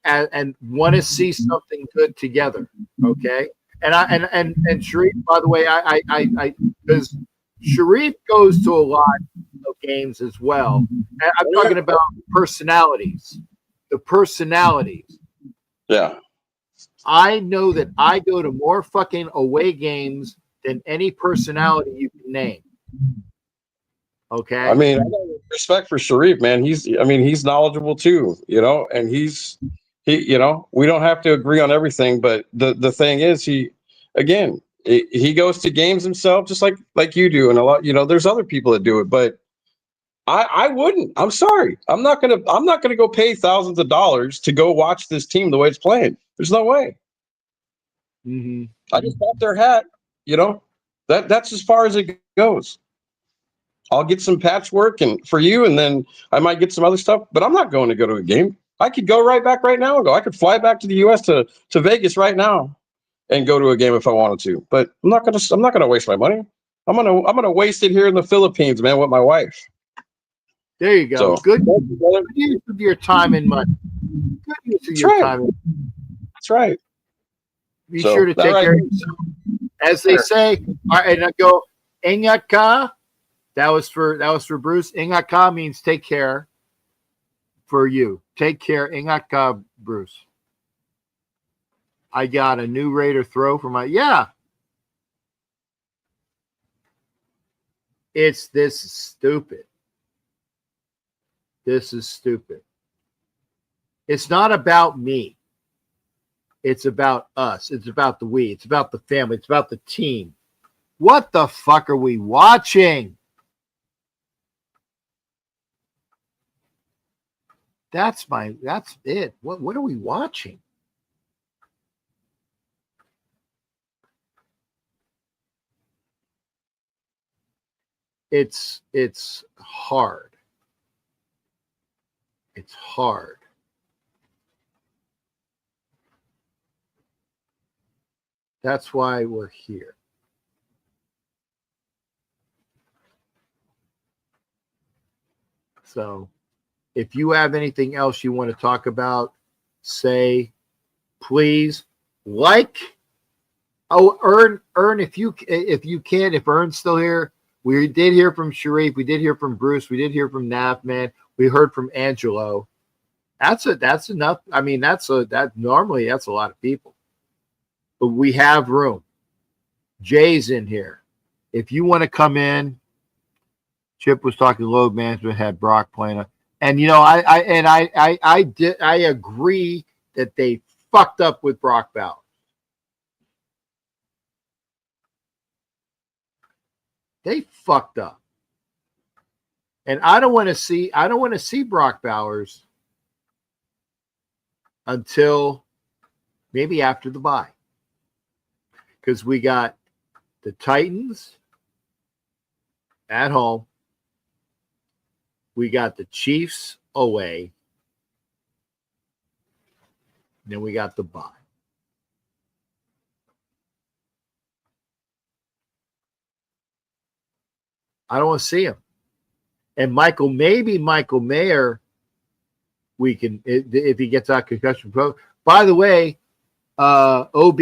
Speaker 2: and want to see something good together. Okay. And Sharif, by the way, I because Sharif goes to a lot of games as well. And I'm talking about personalities. The personalities.
Speaker 5: Yeah.
Speaker 2: I know that I go to more fucking away games than any personality you can name. Okay.
Speaker 5: I mean, I got respect for Sharif, man. He's knowledgeable too, and we don't have to agree on everything, but the thing is, he goes to games himself just like you do, and a lot, there's other people that do it, but I wouldn't. I'm sorry. I'm not gonna go pay thousands of dollars to go watch this team the way it's playing. There's no way.
Speaker 2: Mm-hmm.
Speaker 5: I just bought their hat. That's as far as it goes. I'll get some patchwork and for you, and then I might get some other stuff. But I'm not going to go to a game. I could go right back right now and go. I could fly back to the U.S. to Vegas right now and go to a game if I wanted to. But I'm not gonna waste my money. I'm gonna waste it here in the Philippines, man, with my wife.
Speaker 2: There you go. So, good use of your time and money. Good use of your time.
Speaker 5: That's right.
Speaker 2: Be sure to take care of yourself. As they say, all right, and I go, Ingat ka. That was for Bruce. Ingat ka means take care for you. Take care. Ingat ka, Bruce. I got a new Raider throw for my This is stupid. This is stupid. It's not about me. It's about us. It's about the we. It's about the family. It's about the team. What the fuck are we watching? That's it. What are we watching? It's hard. It's hard. That's why we're here. So if you have anything else you want to talk about, say, please like. Oh, Ern, if you can, if Ern's still here, we did hear from Sharif, we did hear from Bruce, we did hear from Nav, man. We heard from Angelo. That's enough. I mean, normally that's a lot of people. But we have room. Jay's in here. if you want to come in, Chip was talking load management, had Brock playing, and I agree that they fucked up with Brock Bowers. They fucked up. And I don't want to see Brock Bowers until maybe after the bye. Because we got the Titans at home. We got the Chiefs away. Then we got the bye. I don't want to see him. And maybe Michael Mayer, we can, if he gets out concussion protocol. By the way, OB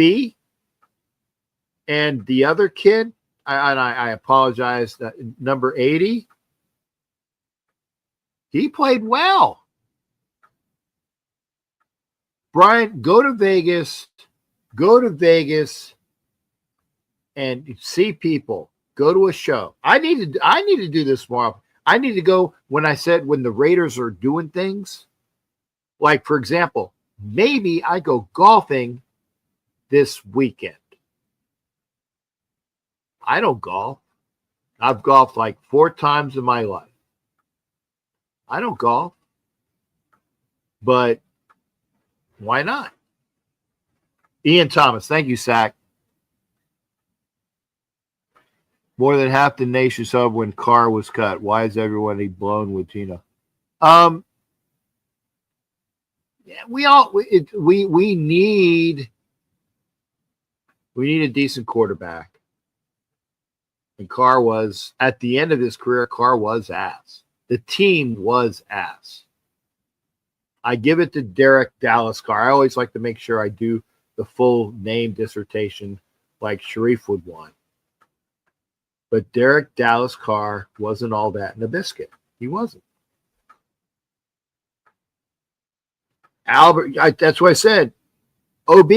Speaker 2: and the other kid, I apologize, number 80, he played well. Brian, go to Vegas and see people. Go to a show. I need to do this more. I need to go when the Raiders are doing things. Like, for example, maybe I go golfing this weekend. I don't golf. I've golfed like 4 times in my life. I don't golf. But why not? Ian Thomas, thank you, Sack. More than half the nation saw when Carr was cut. Why is everybody blown with Gino? Yeah, we need a decent quarterback. And Carr was, at the end of his career, Carr was ass. The team was ass. I give it to Derek Dallas Carr. I always like to make sure I do the full name dissertation like Sharif would want. But Derek Dallas Carr wasn't all that in a biscuit. He wasn't. That's what I said. OB.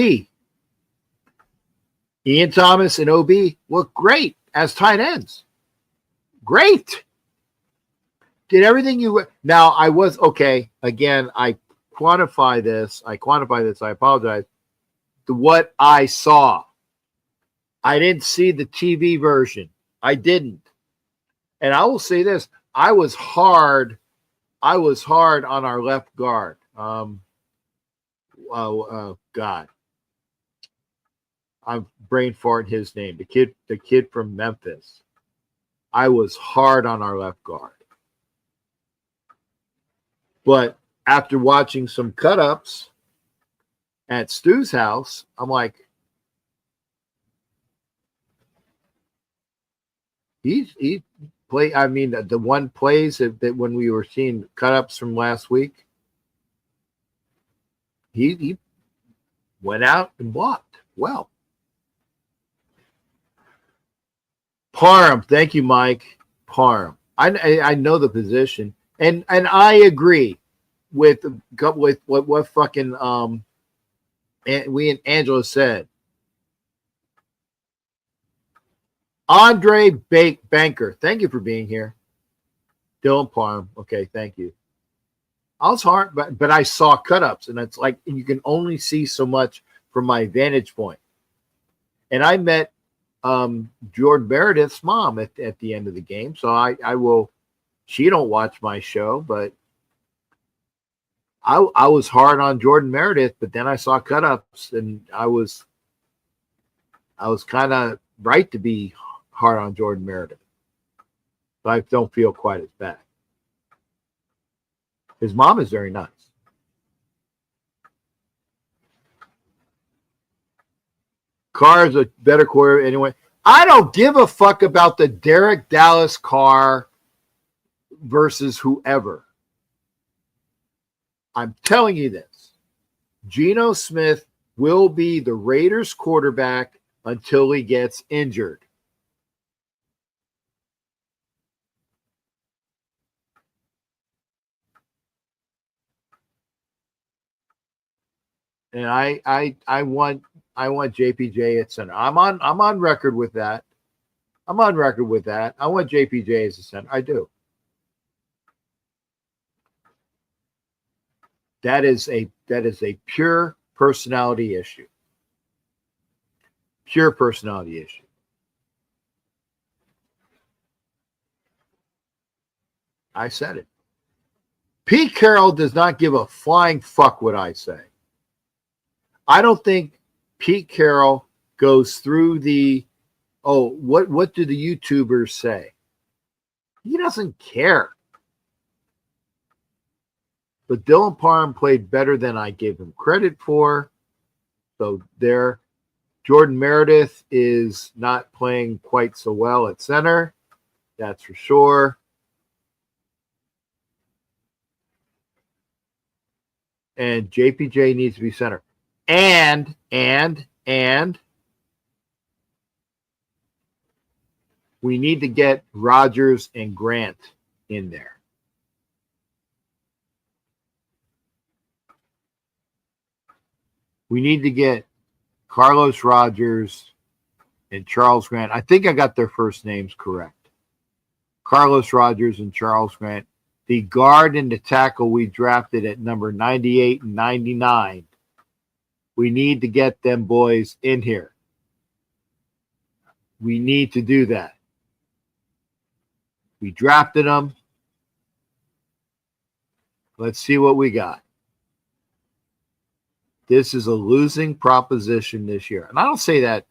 Speaker 2: Ian Thomas and OB look great as tight ends. Great. Did everything you... Now, I was... Okay, again, I quantify this. I apologize. What I saw. I didn't see the TV version. I didn't. And I will say this. I was hard on our left guard. God. I'm brain farting his name. The kid from Memphis. I was hard on our left guard. But after watching some cut-ups at Stu's house, I'm like, he play. I mean, the one plays that when we were seeing cut-ups from last week, he went out and blocked well. Parham, thank you, Mike. Parham. I know the position, and I agree with what fucking we and Angela said. Andre Banker, thank you for being here. Dylan Parham, okay, thank you. I was hard, but I saw cut-ups, and it's like you can only see so much from my vantage point. And I met Jordan Meredith's mom at the end of the game, so I will. She don't watch my show, but I was hard on Jordan Meredith, but then I saw cut-ups, and I was kind of right to be hard on Jordan Meredith. But I don't feel quite as bad. His mom is very nice. Carr is a better quarter anyway. I don't give a fuck about the Derek Dallas Carr versus whoever. I'm telling you this. Geno Smith will be the Raiders quarterback until he gets injured. And I want JPJ at center. I'm on record with that. I'm on record with that. I want JPJ as a center. I do. That is a pure personality issue. Pure personality issue. I said it. Pete Carroll does not give a flying fuck what I say. I don't think Pete Carroll goes through what do the YouTubers say? He doesn't care. But Dylan Parham played better than I gave him credit for. So there, Jordan Meredith is not playing quite so well at center. That's for sure. And JPJ needs to be center. And we need to get Rodgers and Grant in there. We need to get Carlos Rodgers and Charles Grant. I think I got their first names correct. Carlos Rodgers and Charles Grant. The guard and the tackle we drafted at number 98 and 99. We need to get them boys in here. We need to do that. We drafted them. Let's see what we got. This is a losing proposition this year. And I don't say that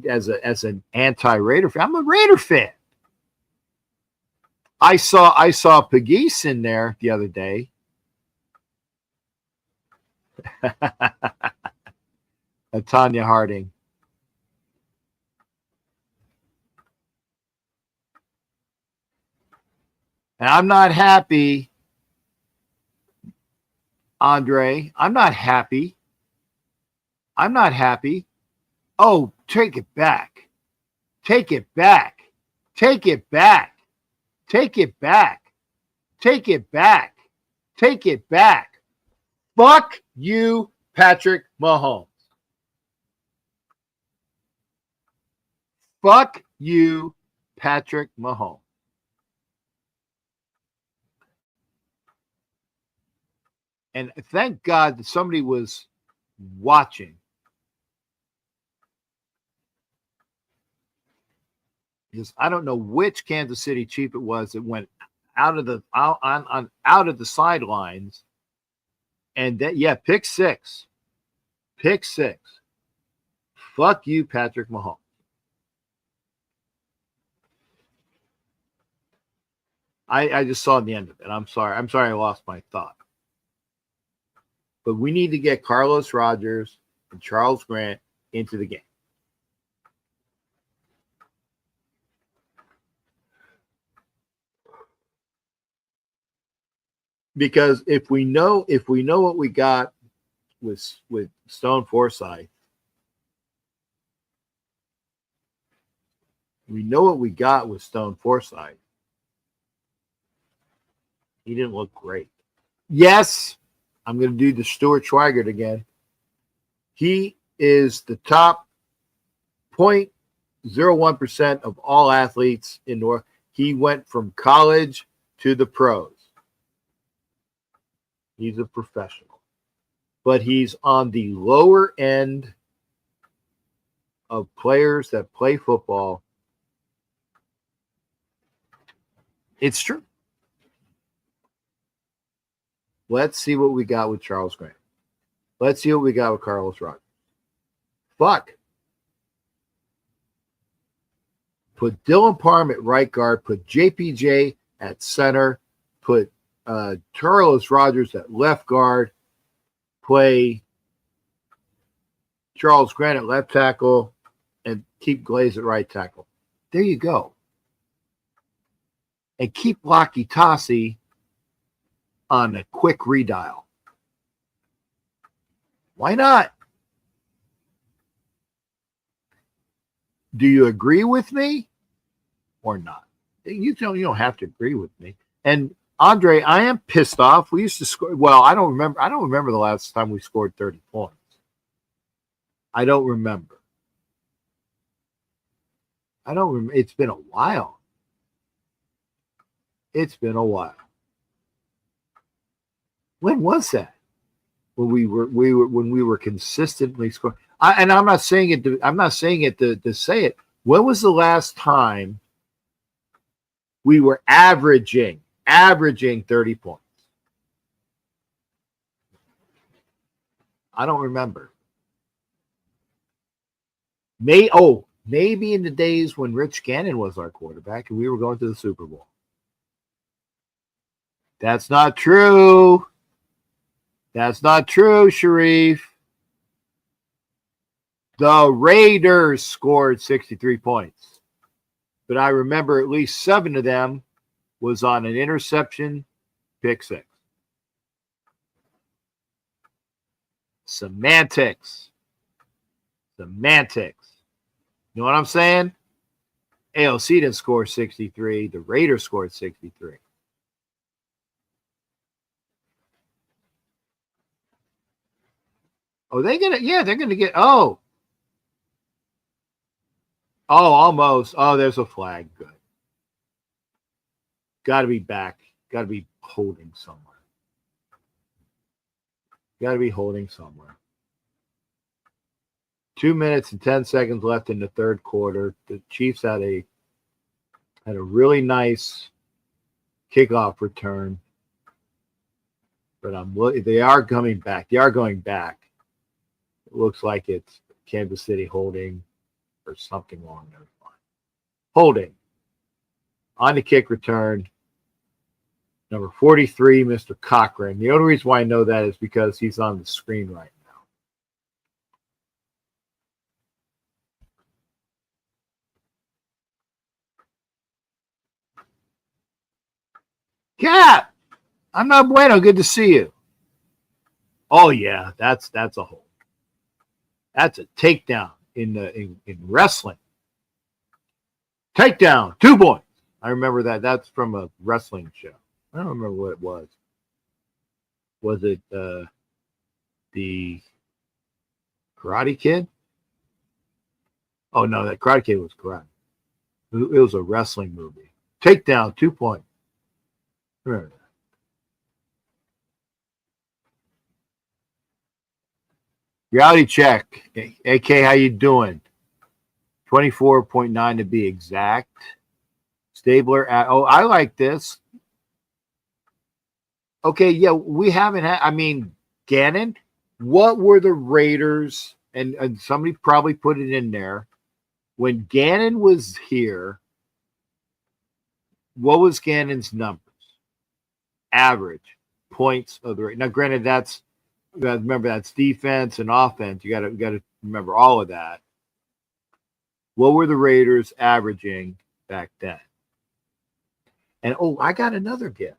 Speaker 2: as an anti-Raider fan. I'm a Raider fan. I saw Pegues in there the other day. Tanya Harding. And I'm not happy, Andre. I'm not happy. Oh, take it back. Take it back. Take it back. Take it back. Take it back. Take it back. Fuck you, Patrick Mahomes. Fuck you, Patrick Mahomes. And thank God that somebody was watching. Because I don't know which Kansas City Chief it was that went out of the sidelines. And that, pick six. Pick six. Fuck you, Patrick Mahomes. I just saw the end of it. I'm sorry I lost my thought. But we need to get Carlos Rodgers and Charles Grant into the game. Because if we know what we got with Stone Forsythe, we know what we got with Stone Forsythe. He didn't look great. Yes, I'm going to do the Stuart Schweigert again. He is the top 0.01% of all athletes in North. He went from college to the pros. He's a professional. But he's on the lower end of players that play football. It's true. Let's see what we got with Charles Grant. Let's see what we got with Carlos Rodgers. Fuck. Put Dylan Parham at right guard. Put JPJ at center. Put Carlos Rodgers at left guard. Play Charles Grant at left tackle. And keep Glaze at right tackle. There you go. And keep Locky Tossie on a quick redial. Why not? Do you agree with me or not? You don't have to agree with me. And Andre, I am pissed off. We used to score. Well, I don't remember the last time we scored 30 points. I don't remember. I don't remember. It's been a while. It's been a while. When was that? When we were consistently scoring. And I'm not saying it. I'm not saying it to say it. When was the last time we were averaging 30 points? I don't remember. Maybe in the days when Rich Gannon was our quarterback and we were going to the Super Bowl. That's not true. That's not true, Sharif. The Raiders scored 63 points. But I remember at least 7 of them was on an interception, pick 6. Semantics. You know what I'm saying? ALC didn't score 63. The Raiders scored 63. Oh, they're gonna get almost. Oh, there's a flag. Good. Gotta be back. Gotta be holding somewhere. 2 minutes and 10 seconds left in the third quarter. The Chiefs had a really nice kickoff return. But they are coming back. They are going back. It looks like it's Kansas City holding or something along those lines. Holding. On the kick return. Number 43, Mr. Cochran. The only reason why I know that is because he's on the screen right now. Cap! I'm not bueno. Good to see you. Oh, yeah. That's a hold. That's a takedown in wrestling. Takedown. 2 points. I remember that. That's from a wrestling show. I don't remember what it was. Was it the Karate Kid? Oh, no, that Karate Kid was correct. It was a wrestling movie. Takedown, 2 points. Remember that. Reality check. AK, how you doing? 24.9 to be exact. Stabler. I like this. Okay, yeah, we haven't had. I mean, Gannon. What were the Raiders? And somebody probably put it in there. When Gannon was here, what was Gannon's numbers? Average points of the. Now, granted, remember that's defense and offense. You got to remember all of that. What were the Raiders averaging back then? And I got another gift.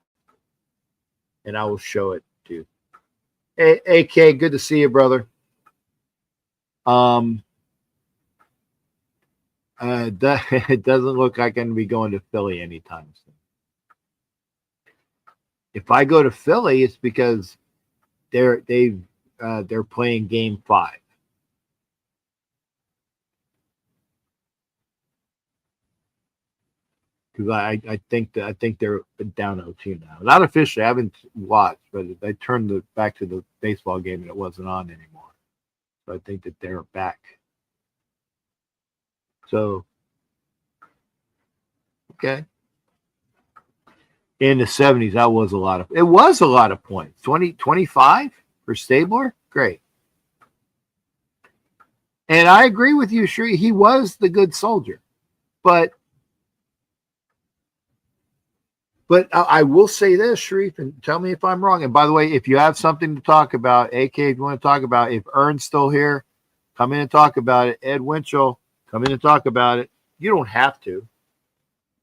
Speaker 2: And I will show it to you. Hey, AK, good to see you, brother. It doesn't look like I'm going to be going to Philly anytime soon. If I go to Philly, it's because they're playing Game 5. Because I think they're down 0-2 now. Not officially, I haven't watched, but I turned back to the baseball game and it wasn't on anymore. So I think that they're back. So, okay. In the 70s, it was a lot of points. 25 for Stabler? Great. And I agree with you, Sheree. He was the good soldier. But I will say this, Sharif, and tell me if I'm wrong. And by the way, if you have something to talk about, AK, if you want to talk about, if Ern's still here, come in and talk about it. Ed Winchell, come in and talk about it. You don't have to.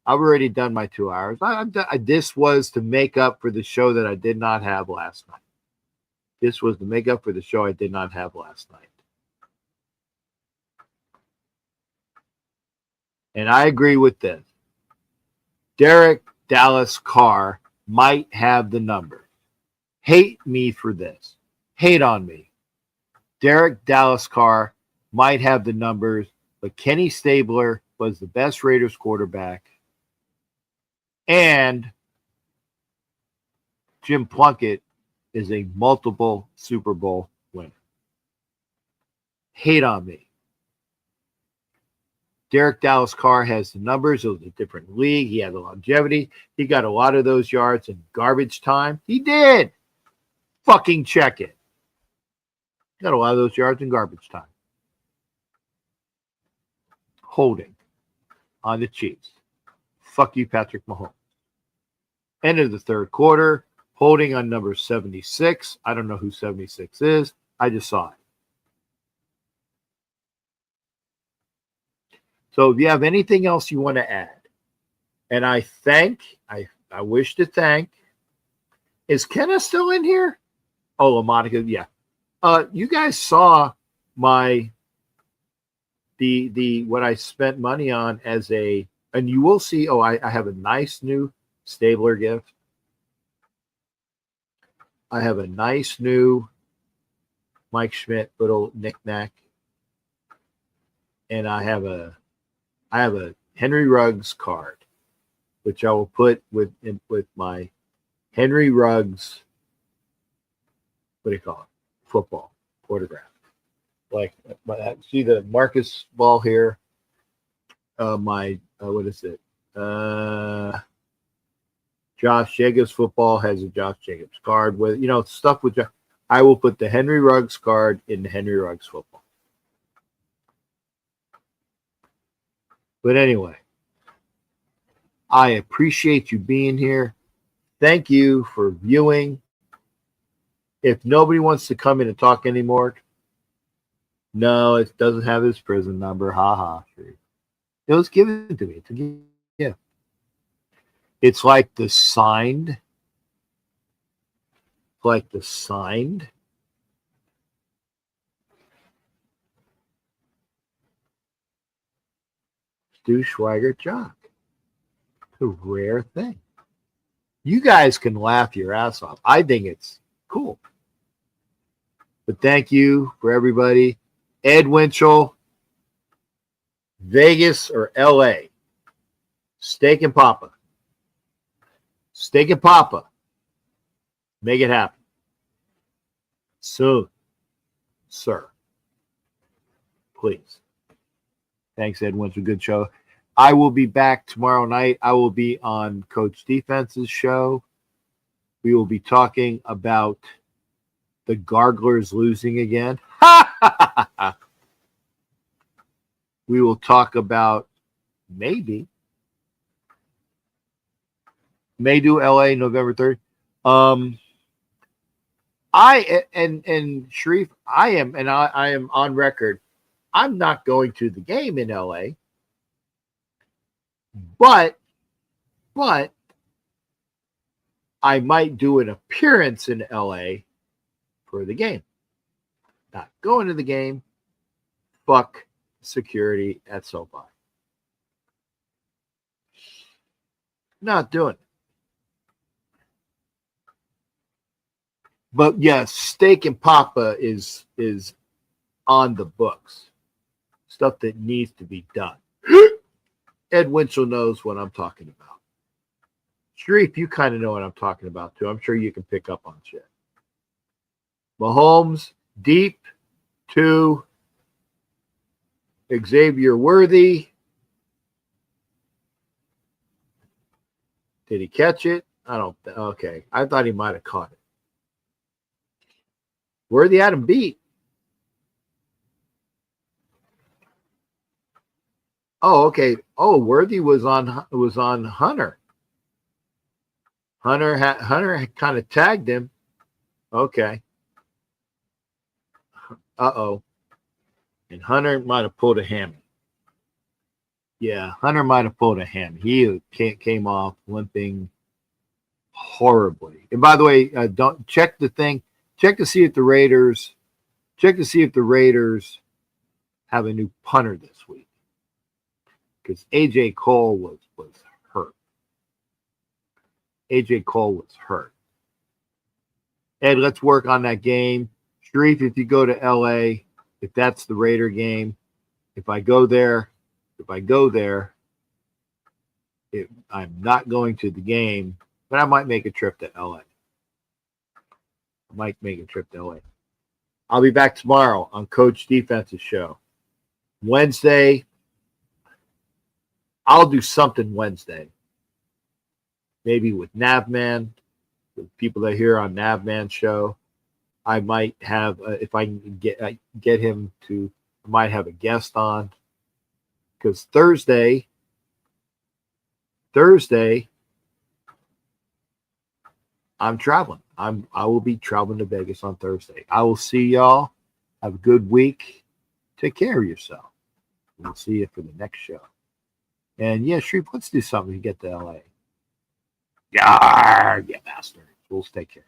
Speaker 2: I've already done my 2 hours. This was to make up for the show that I did not have last night. This was to make up for the show I did not have last night. And I agree with this. Derek Dallas Carr might have the number. Hate me for this. Hate on me. Derek Dallas Carr might have the numbers, but Kenny Stabler, was the best Raiders quarterback, and Jim Plunkett is a multiple Super Bowl winner. Hate on me. Derek Dallas Carr has the numbers. It was a different league. He had the longevity. He got a lot of those yards in garbage time. He did. Fucking check it. Got a lot of those yards in garbage time. Holding on the Chiefs. Fuck you, Patrick Mahomes. End of the third quarter. Holding on number 76. I don't know who 76 is. I just saw it. So if you have anything else you want to add, and I wish to thank, is Kenna still in here? Oh, Monica, yeah. You guys saw my what I spent money on and you will see. Oh, I have a nice new Stabler gift. I have a nice new Mike Schmidt little knickknack, and I have a Henry Ruggs card, which I will put with my Henry Ruggs. What do you call it? Football autograph. Like, see the Marcus ball here. What is it? Josh Jacobs football has a Josh Jacobs card with, stuff with. I will put the Henry Ruggs card in the Henry Ruggs football. But anyway, I appreciate you being here. Thank you for viewing. If nobody wants to come in and talk anymore, no, it doesn't have his prison number. Ha ha. It was given to me. It's a gift. It's like the signed. Stu Schweiger Jock. It's a rare thing. You guys can laugh your ass off. I think it's cool. But thank you for everybody. Ed Winchell, Vegas or LA. Steak and Papa. Steak and Papa. Make it happen. Soon, sir. Please. Thanks, Ed Winchell. Good show. I will be back tomorrow night. I will be on Coach Defense's show. We will be talking about the Garglers losing again. We will talk about maybe may do LA November 3rd. And Sharif, I am on record. I'm not going to the game in LA, but I might do an appearance in LA for the game. Not going to the game. Fuck security at SoFi. Not doing it. But yes, Steak and Papa is on the books. Stuff that needs to be done. Ed Winchell knows what I'm talking about. Sharif, you kind of know what I'm talking about too. I'm sure you can pick up on shit. Mahomes deep to Xavier Worthy. Did he catch it? Okay. I thought he might have caught it. Worthy had him beat. Oh, okay. Oh, Worthy was on Hunter. Hunter kind of tagged him. Okay. Uh-oh. And Hunter might have pulled a hammy. Yeah, Hunter might have pulled a hammy. He came off limping horribly. And by the way, don't check the thing. Check to see if the Raiders have a new punter this week. Because AJ Cole was hurt. AJ Cole was hurt. Ed, let's work on that game. Sharif, if you go to LA, if that's the Raider game, if I go there, if I go there, I'm not going to the game, but I might make a trip to LA. I'll be back tomorrow on Coach Defense's show. Wednesday, I'll do something Wednesday. Maybe with Navman, the people that are here on Navman's show. I might have, if I can get him to, I might have a guest on. Because Thursday, I'm traveling. I will be traveling to Vegas on Thursday. I will see y'all. Have a good week. Take care of yourself. We'll see you for the next show. And yeah, Shreep, let's do something to get to LA. Yeah, master. We'll take care.